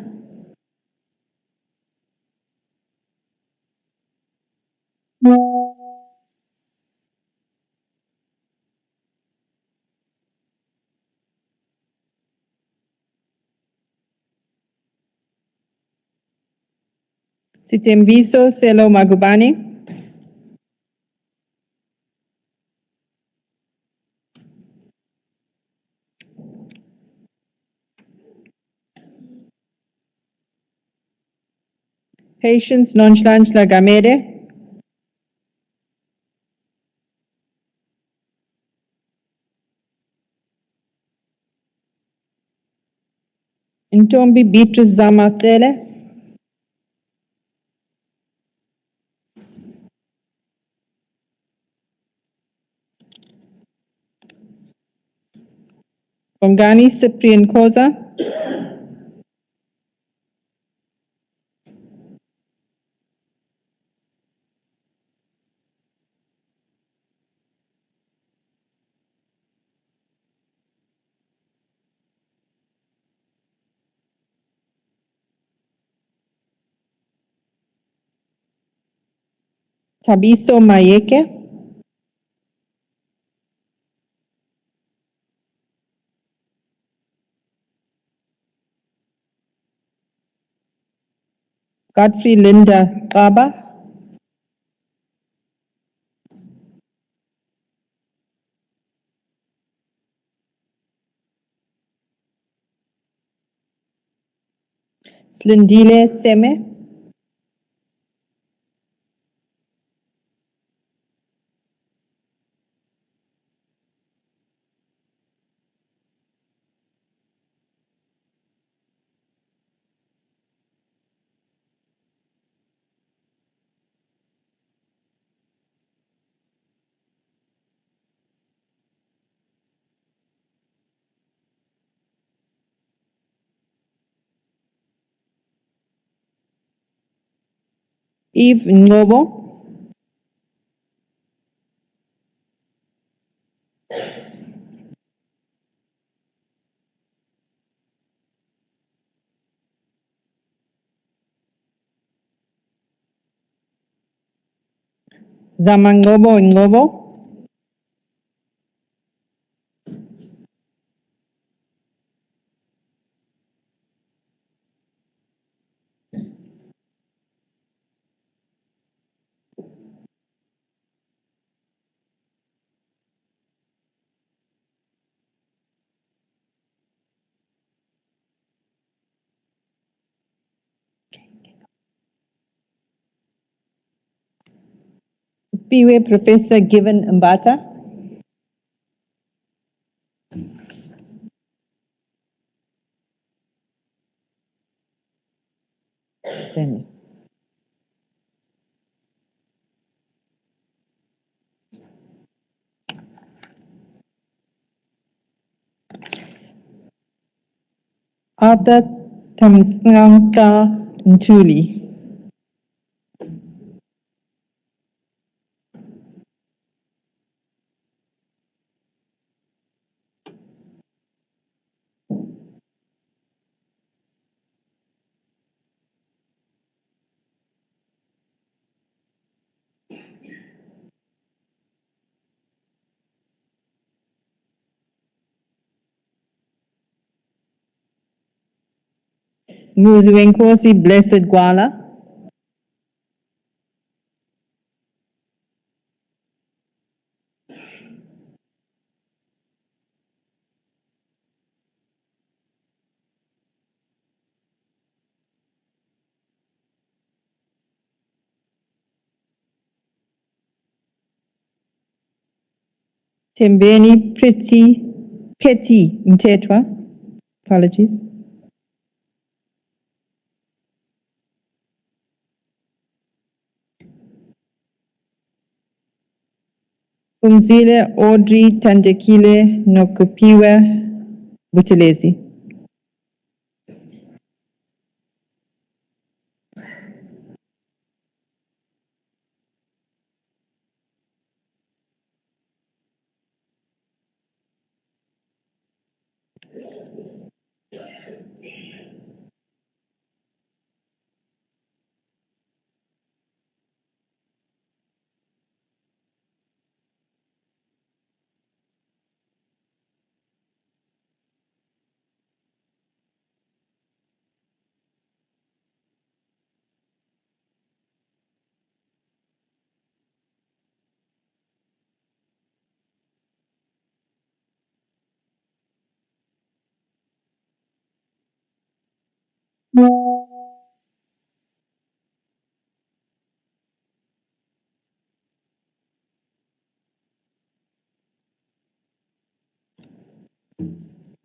Sitembiso Selo Magubani. Patience Nonchalant Lagamere. Ntombi Beatrice Zamatele. Bongani Cyprian Koza. Tabiso Mayeke. Godfrey Linda Kaba. Slindile Seme. Eve Ngobo. Zamangobo Ngobo. Piwe Professor Given Mbata. Standing. Arthur Thami Ntuli. Inkosi Blessed Gwala. Tembeni Petty Mtetwa. Apologies. Umzile Audrey Tandekile Nokupiwe Buthelezi.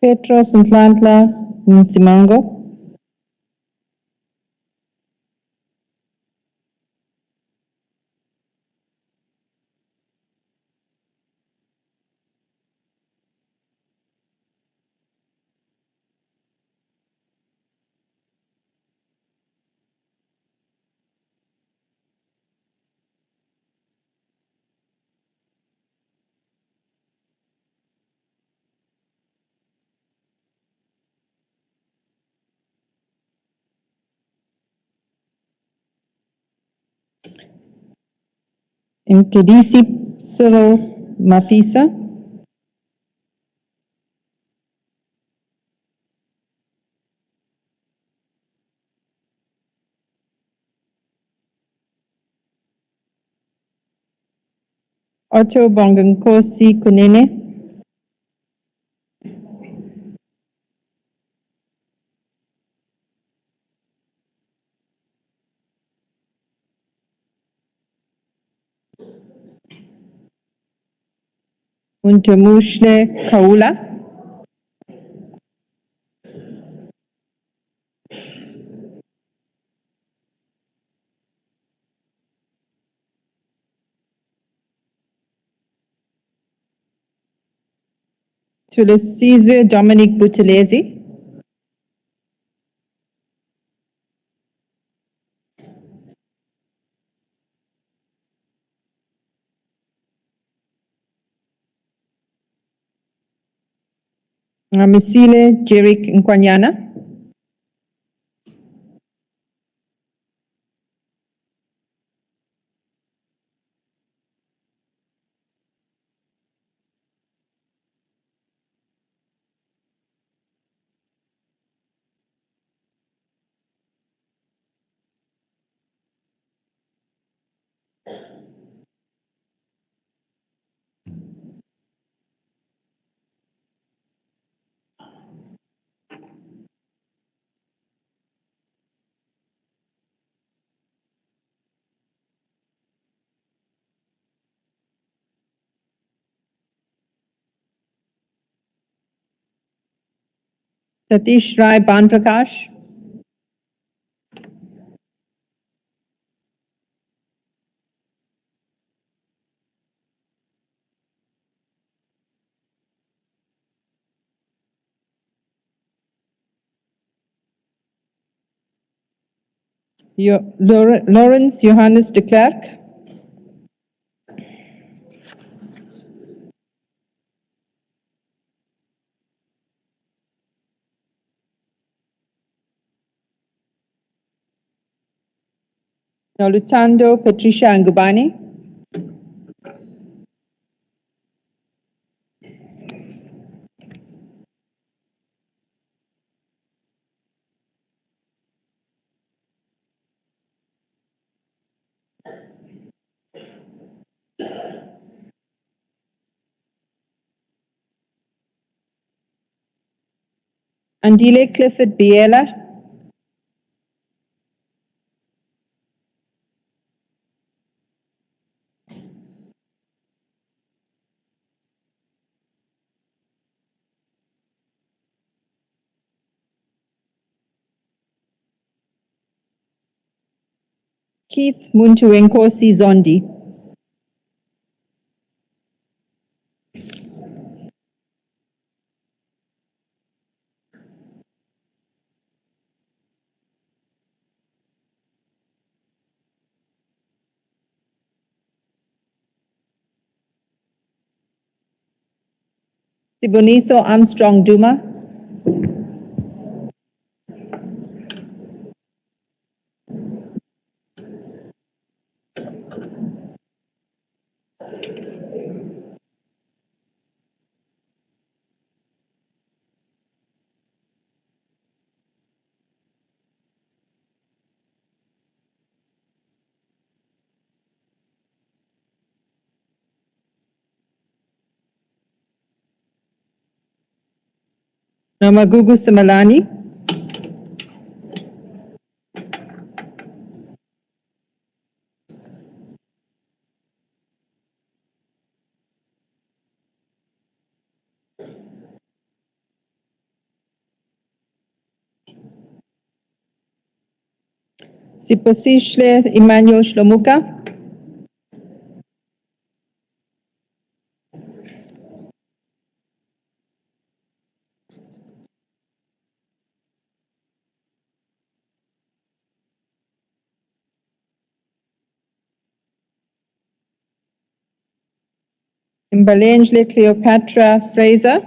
Petros Ntlantla Mtsimango. Inkosi Cyril Mapisa. Otto Bongankosi Kunene. Untemushle Kaula. Tulisizwe Dominic Buthelezi. Ngamisile Jerick Nkwanyana. Satish Rai Banprakash. Lawrence Johannes de Klerk. Nolutando Patricia Angubani. Andile Clifford Biela. Keith Muntu Inkosi Zondi. Siboniso Armstrong Duma. Namagugu Simalani. Siposishle Emmanuel Shlomuka. Mbalenjle Cleopatra Fraser.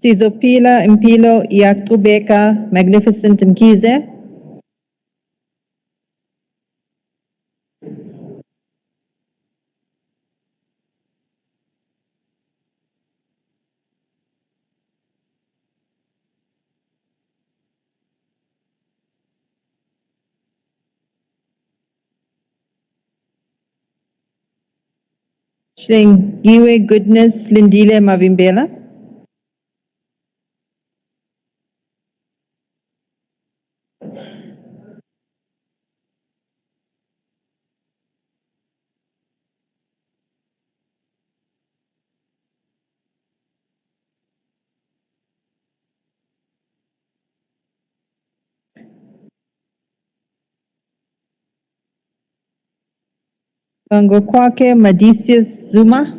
Sizopila Impilo Iakubeka Magnificent Mkize. Shlengiwe Goodness Lindile Mavimbela. Bango kwake Madisius Zuma.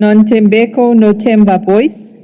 Nontembeko Notemba Boyce.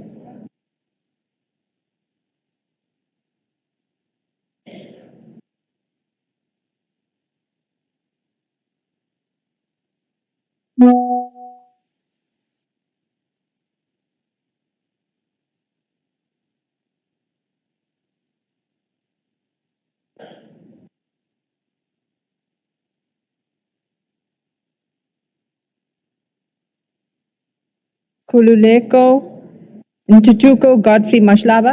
Kululeko Ntutuko Godfrey Mashlaba.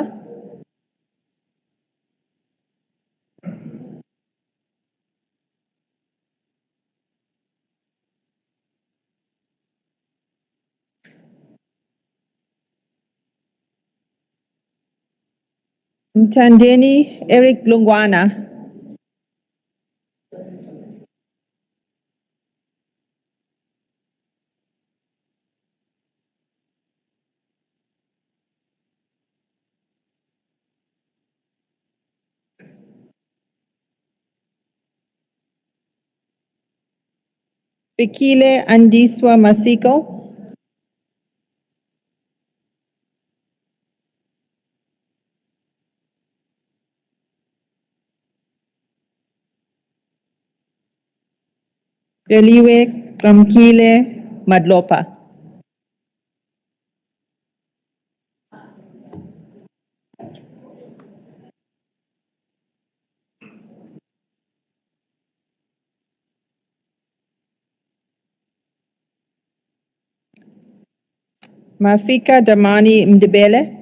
Mtandeni Eric Lungwana. Fikile Andiswa Masiko. Reliwe Kamkile Madlopa. Mafika Damani Mdebele.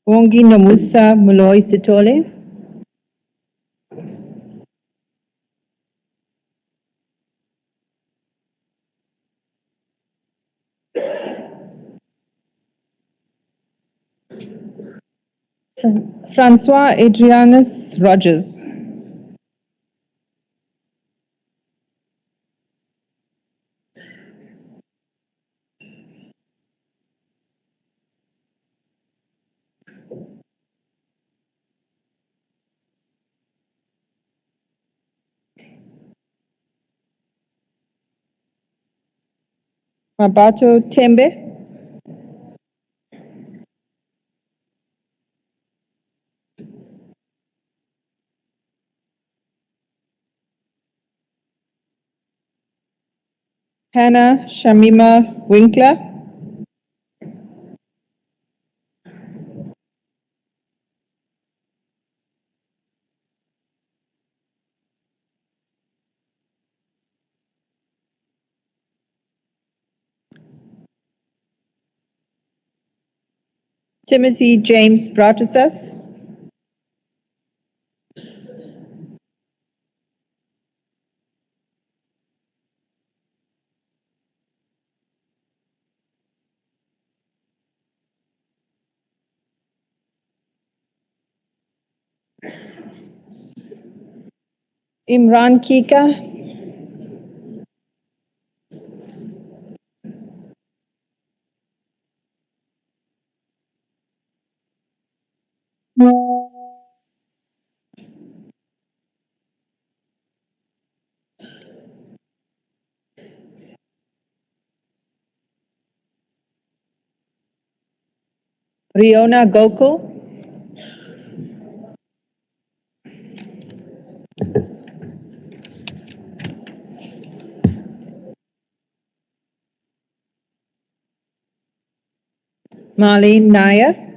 Wongi Namusa Moloi Sitole. Francois Adrianus Rogers. Mabato Tembe. Hannah Shamima Winkler. Timothy James Bratuseth. Imran Kika. Riona Gokul. Marlene Nair.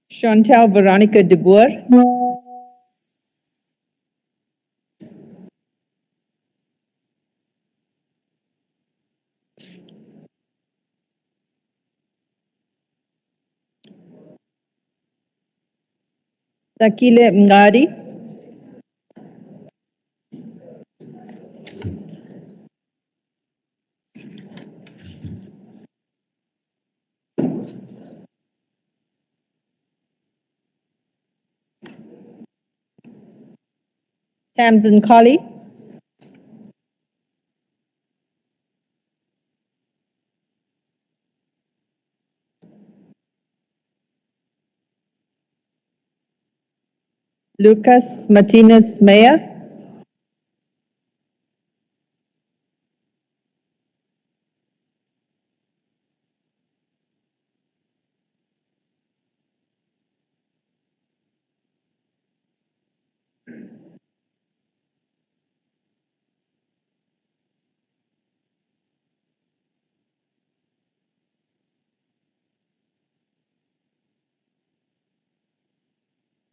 Chantal Veronica de Boer. Takile Mngadi. Tamsin Colley. Lucas Martinez Meyer.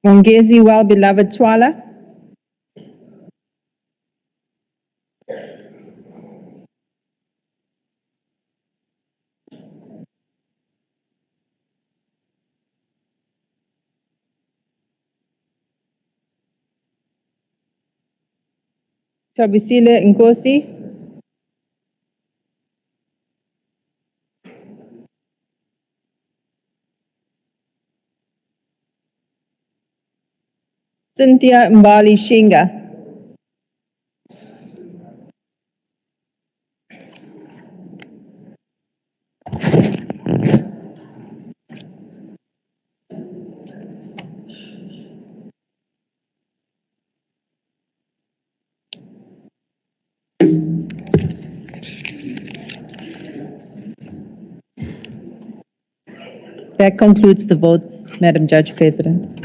Mongezi Well-Beloved Twala. Thabisile Inkosi. Cynthia Mbali Shinga. That concludes the votes, Madam Judge President.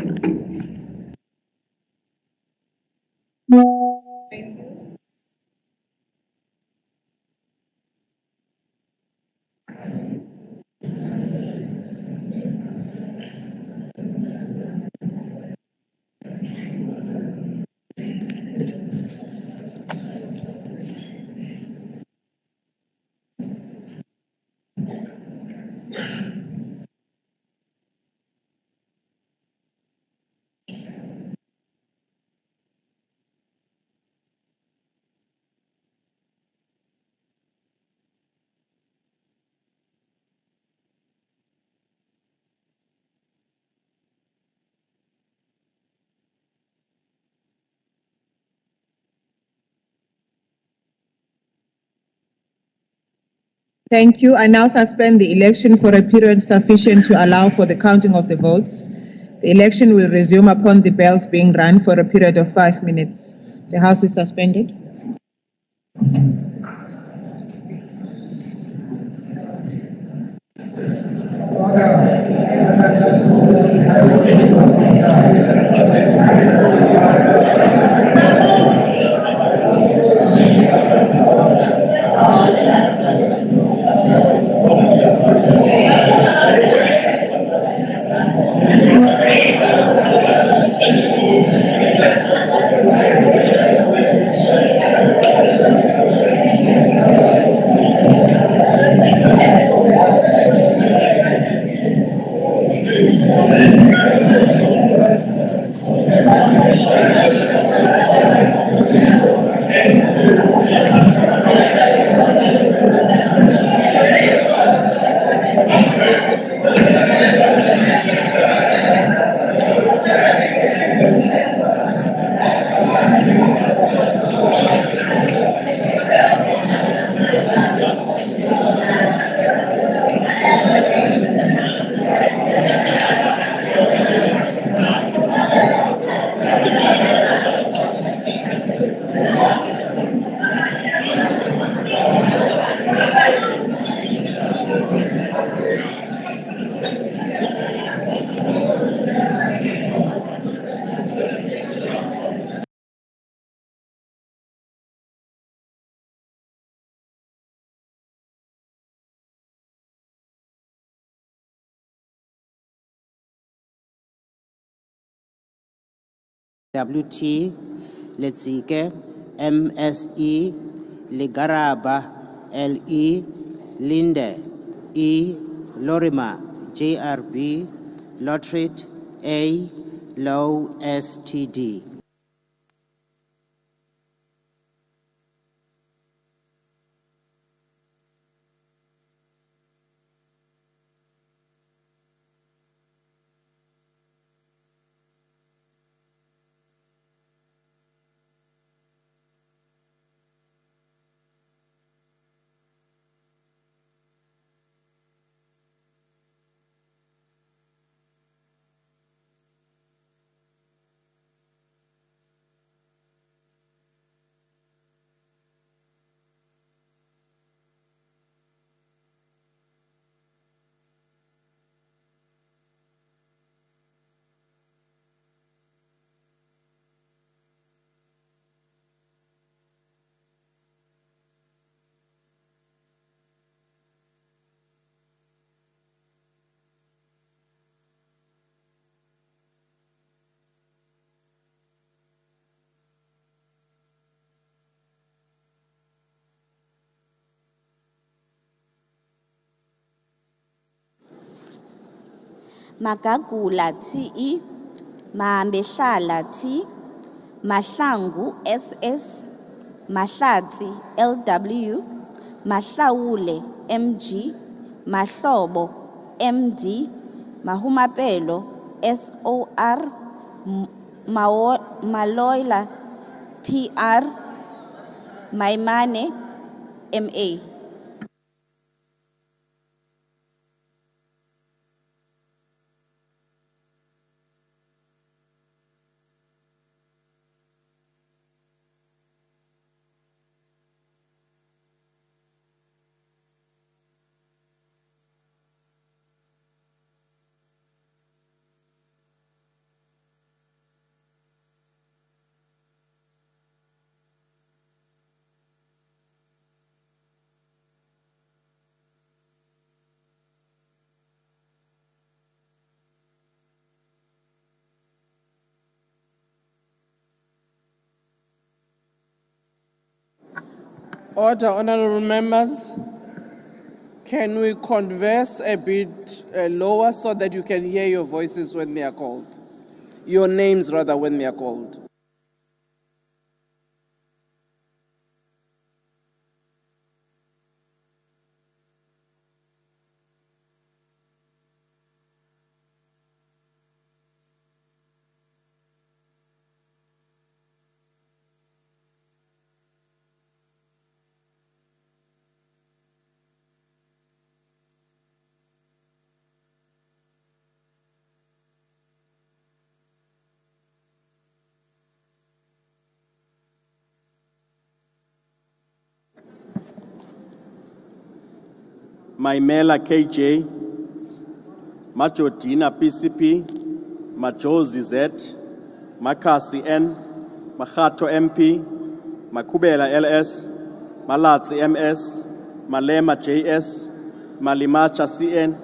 Thank you. I now suspend the election for a period sufficient to allow for the counting of the votes. The election will resume upon the bells being rung for a period of 5 minutes. The House is suspended. WT Letsike MSE Ligaraba LE Linde E Lorima JRB Lotrit A Low STD. Magagula TE, Mahambehlala T, Mahlangu SS, Mahlatsi LW, Mahlaule MG, Mahlobo MD, Mahumapelo SOR, Maloila PR, Maimane MA. Order, honorable members. Can we converse a bit lower so that you can hear your voices when they are called? Your names, rather, when they are called. Maimela KJ, Majodina PCP, Majozi Z, Makasi N, Mahato MP, Makubela LS, Malatsi MS, Malema JS, Malimacha CN,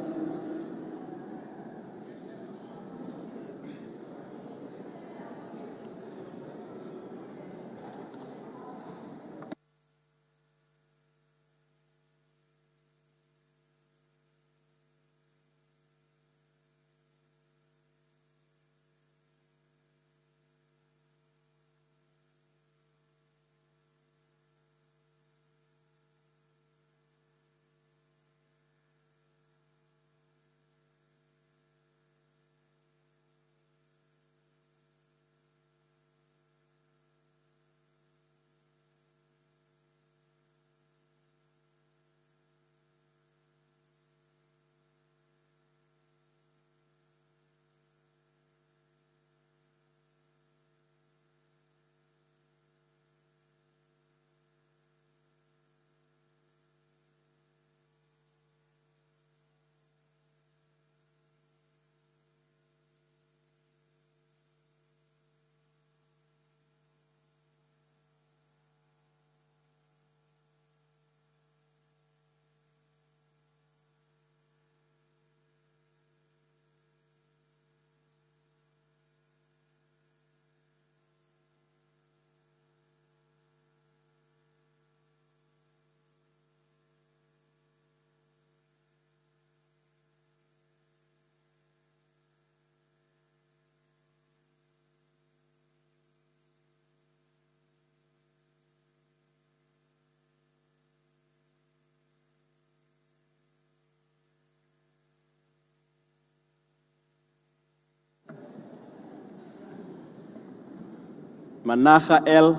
Manaha L,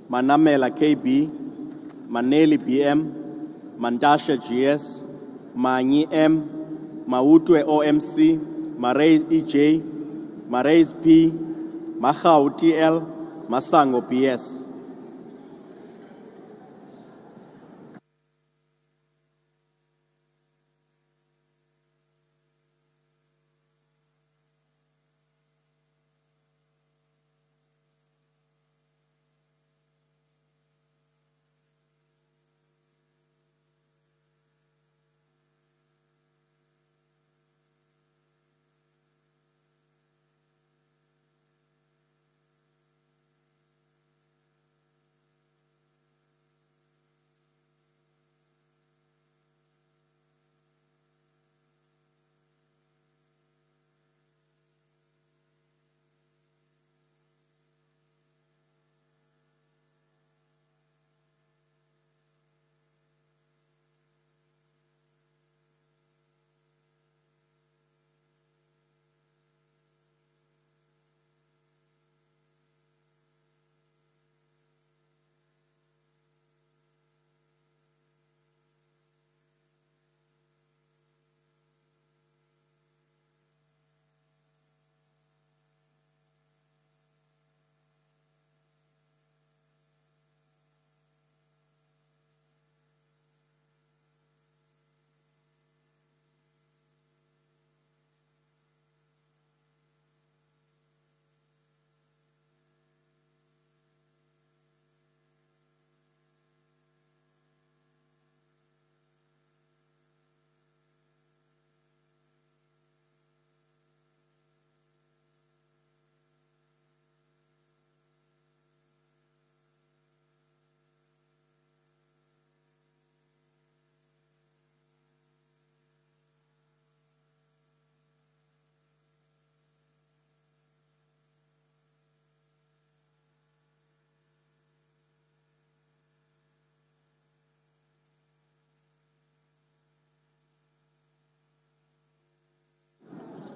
Manamela KB, Maneli BM, Mandasha GS, Manyi M, Mautwe OMC, Marais EJ, Marais P, Mahau TL, Masango PS.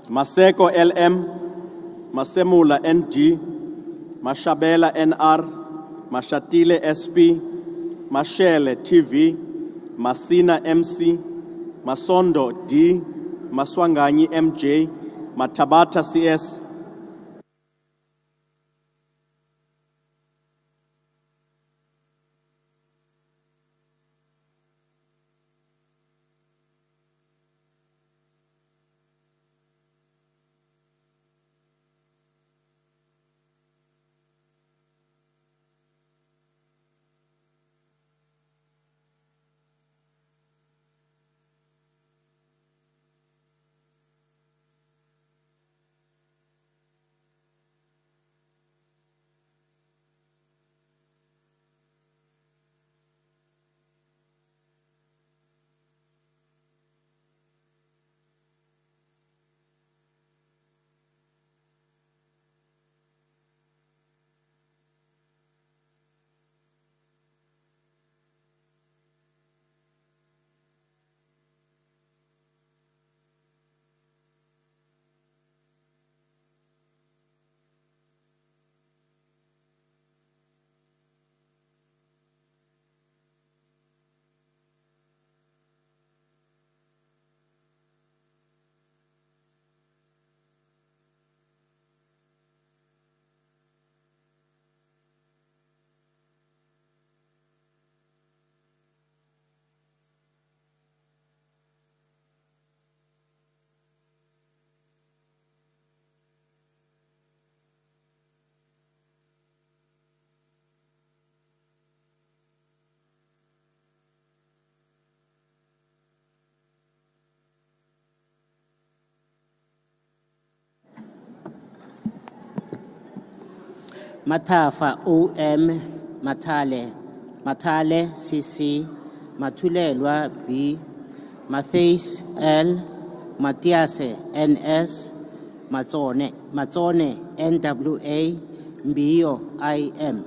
Maseko LM, Masemula ND, Mashabela NR, Mashatile SP, Mashele TV, Masina MC, Masondo D, Maswanganyi MJ, Matabata CS. Matafa OM, Matale CC, Matulelwa B, Mathias L, Matiase NS, Matsone NWA, Mbio IM.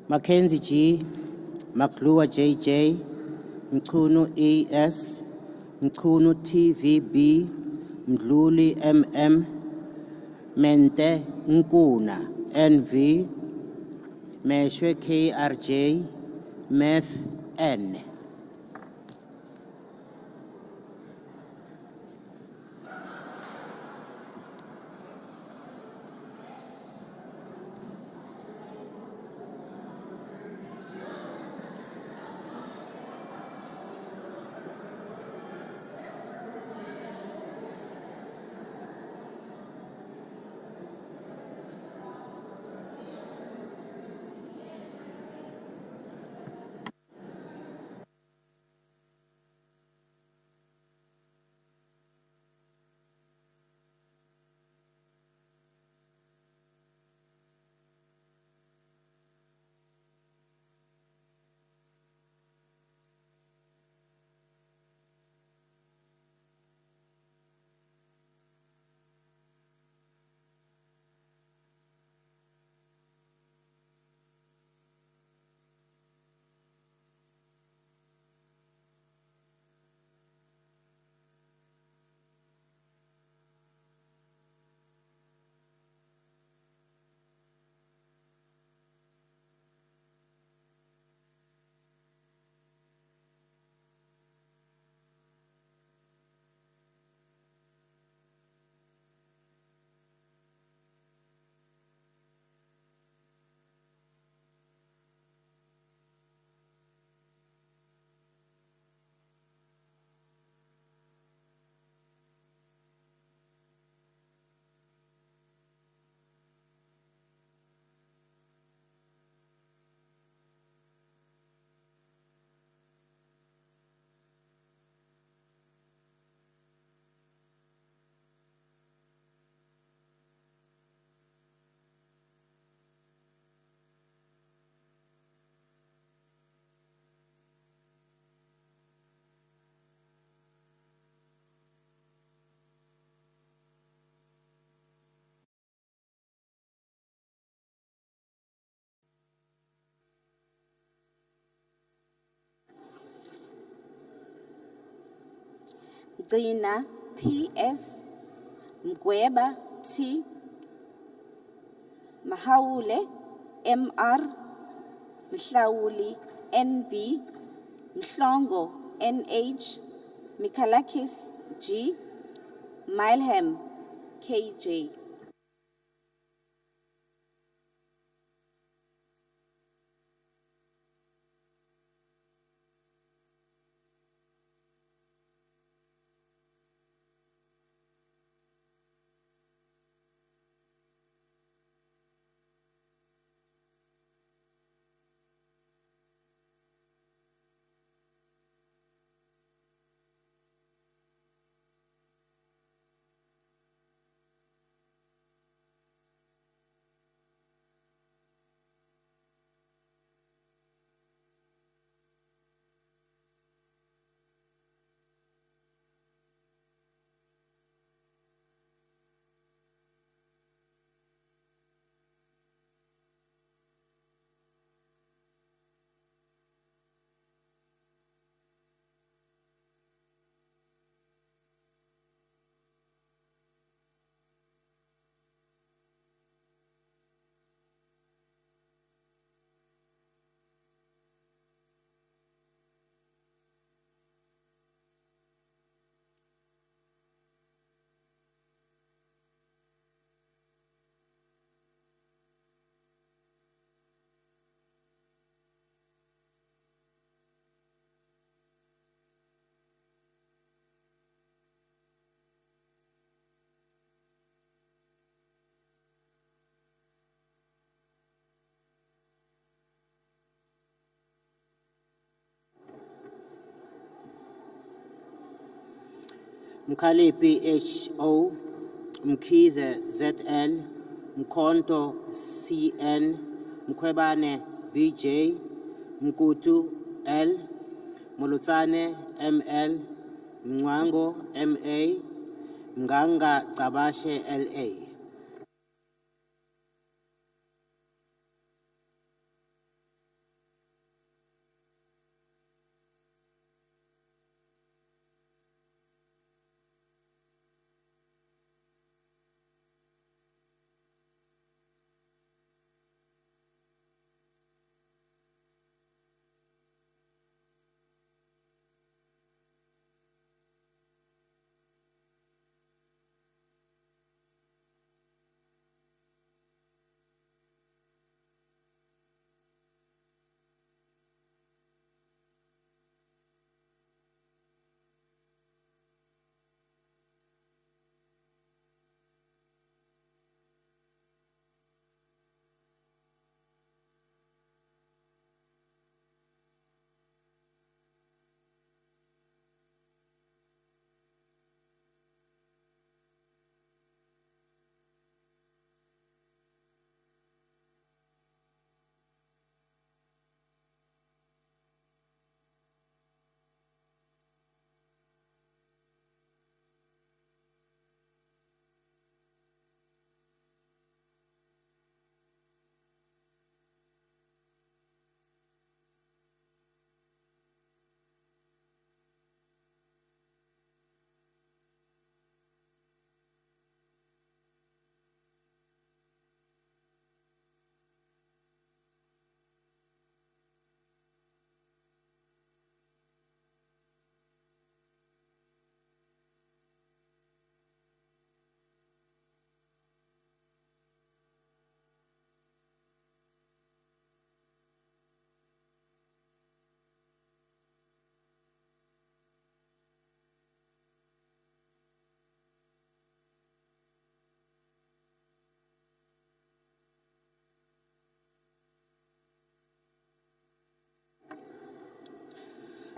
Mackenzie G, Maklua JJ, Mchunu AS, Mchunu TVB, Mdluli MM, Mente Nkuna NV, Meshwe KRJ, Meth N. Mgcina PS, Mgweba T, Mahaule MR, Mhlawuli NB, Mhlongo NH, Mikalakis G, Milham KJ. Mkalipi HO, Mkize ZN, Mkonto CN, Mkwebane BJ, Mkutu L, Molutsane ML, Mwango MA, Nganga Tabashe LA.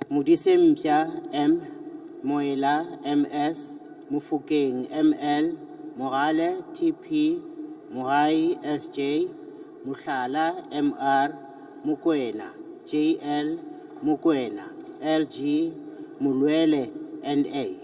Mudisempia M, Moela MS, Mufukeng ML, Morale TP, Muhai SJ, Mushala MR, Mukwena JL, Mukwena LG, Mulwele NA.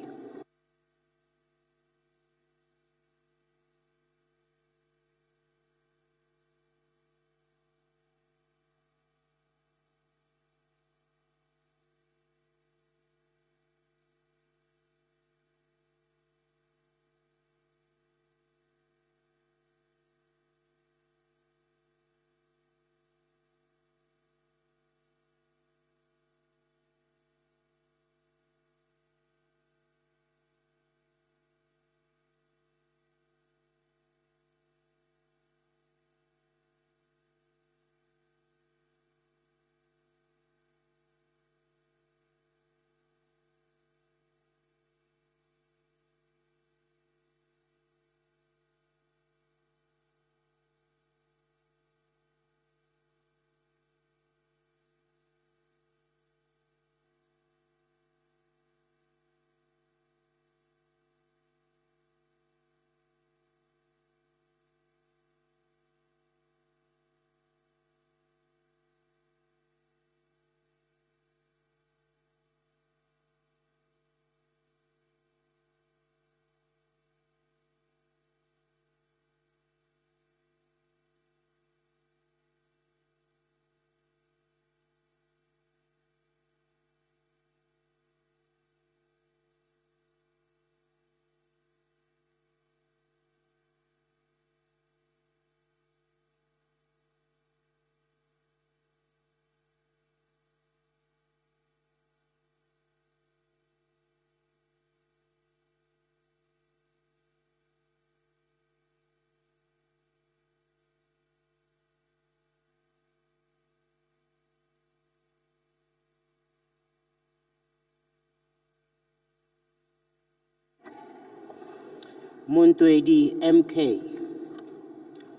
Montwedi MK,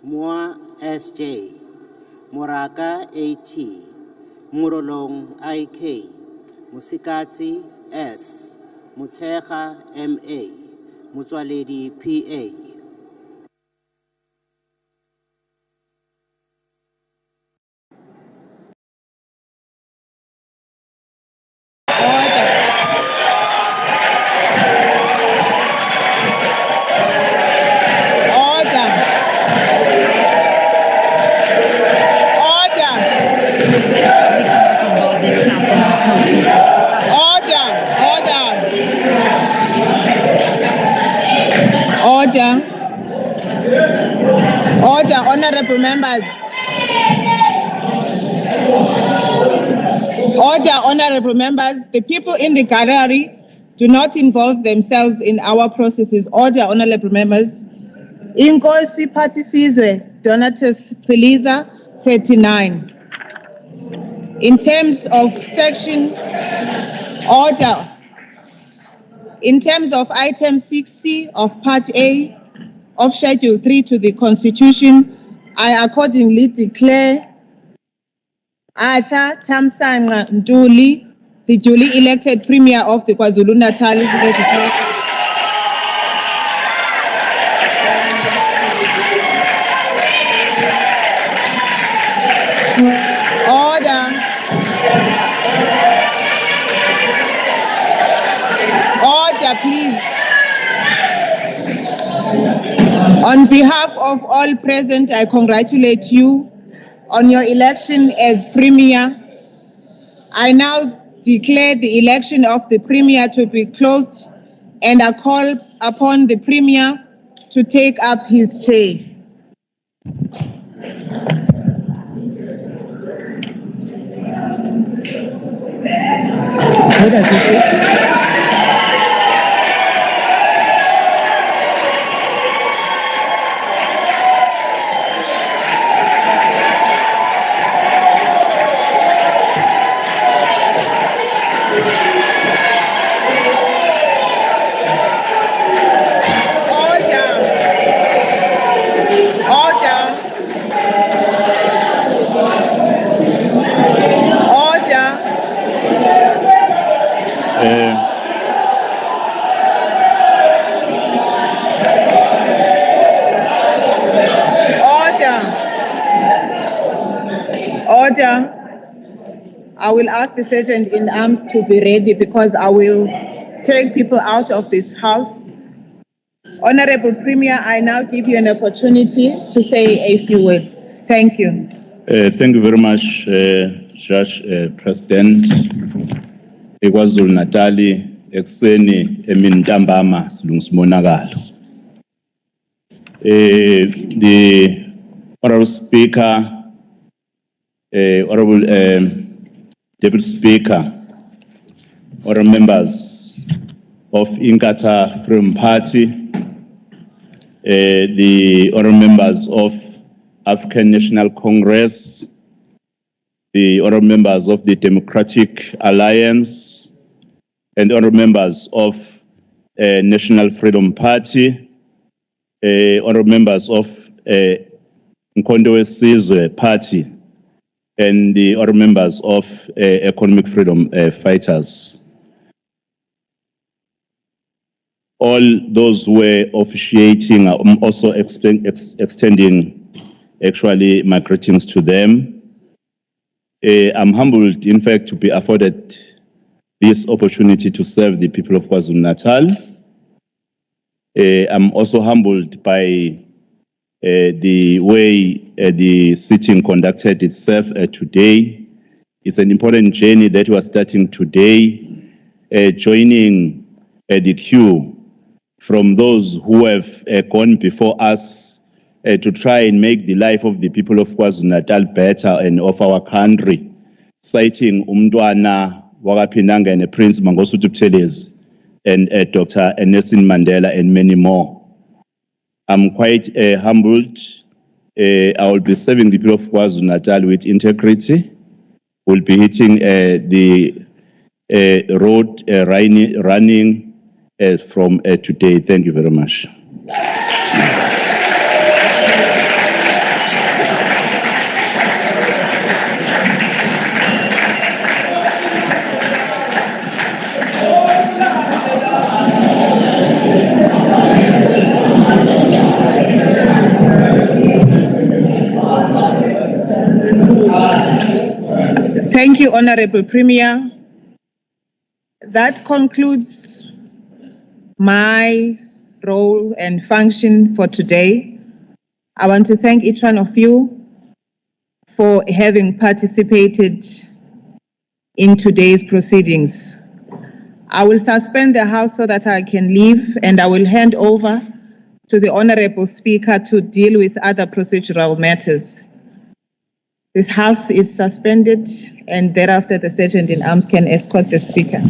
Moa SJ, Moraka AT, Murolong IK, Musikatsi S, Mutsecha MA, Mutwaledi PA. Order, honorable members. Order, honorable members. The people in the gallery do not involve themselves in our processes. Order, honorable members. Inkosi Chiliza, Donatus Chiliza, 39. In terms of section order, in terms of item 6C of Part A of Schedule 3 to the Constitution, I accordingly declare Arthur Thami Ntuli the duly elected Premier of the KwaZulu-Natal Legislature. Order, please. On behalf of all present, I congratulate you on your election as Premier. I now declare the election of the Premier to be closed, and I call upon the Premier to take up his chair. What does he say? Order. I will ask the sergeant in arms to be ready because I will take people out of this house. Honorable Premier, I now give you an opportunity to say a few words. Thank you. Thank you very much, Judge President. KwaZulu Natal, ekseni emintambama silungisimonakalo. The Honorable Speaker, Honorable Deputy Speaker, Honorable members of Inkatha Freedom Party, the Honorable members of African National Congress, the Honorable members of the Democratic Alliance, and Honorable members of National Freedom Party, Honorable members of Inkosi Party, and the other members of Economic Freedom Fighters. All those who were officiating, I'm also extending actually my greetings to them. I'm humbled, in fact, to be afforded this opportunity to serve the people of KwaZulu-Natal. I'm also humbled by the way the sitting conducted itself today. It's an important journey that we are starting today, joining the queue from those who have gone before us to try and make the life of the people of KwaZulu-Natal better and of our country, citing Umntwana Wakapinanga and Prince Jozitube and Dr. Nelson Mandela and many more. I'm quite humbled. I will be serving the people of KwaZulu-Natal with integrity. We'll be hitting the road running from today. Thank you very much. Thank you, Honorable Premier. That concludes my role and function for today. I want to thank each one of you for having participated in today's proceedings. I will suspend the House so that I can leave, and I will hand over to the Honorable Speaker to deal with other procedural matters. This House is suspended, and thereafter the Sergeant in Arms can escort the Speaker.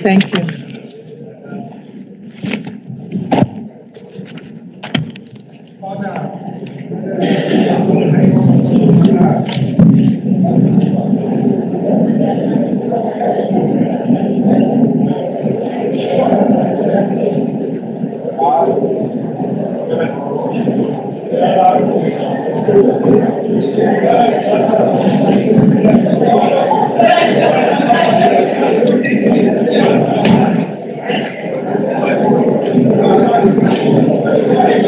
Thank you.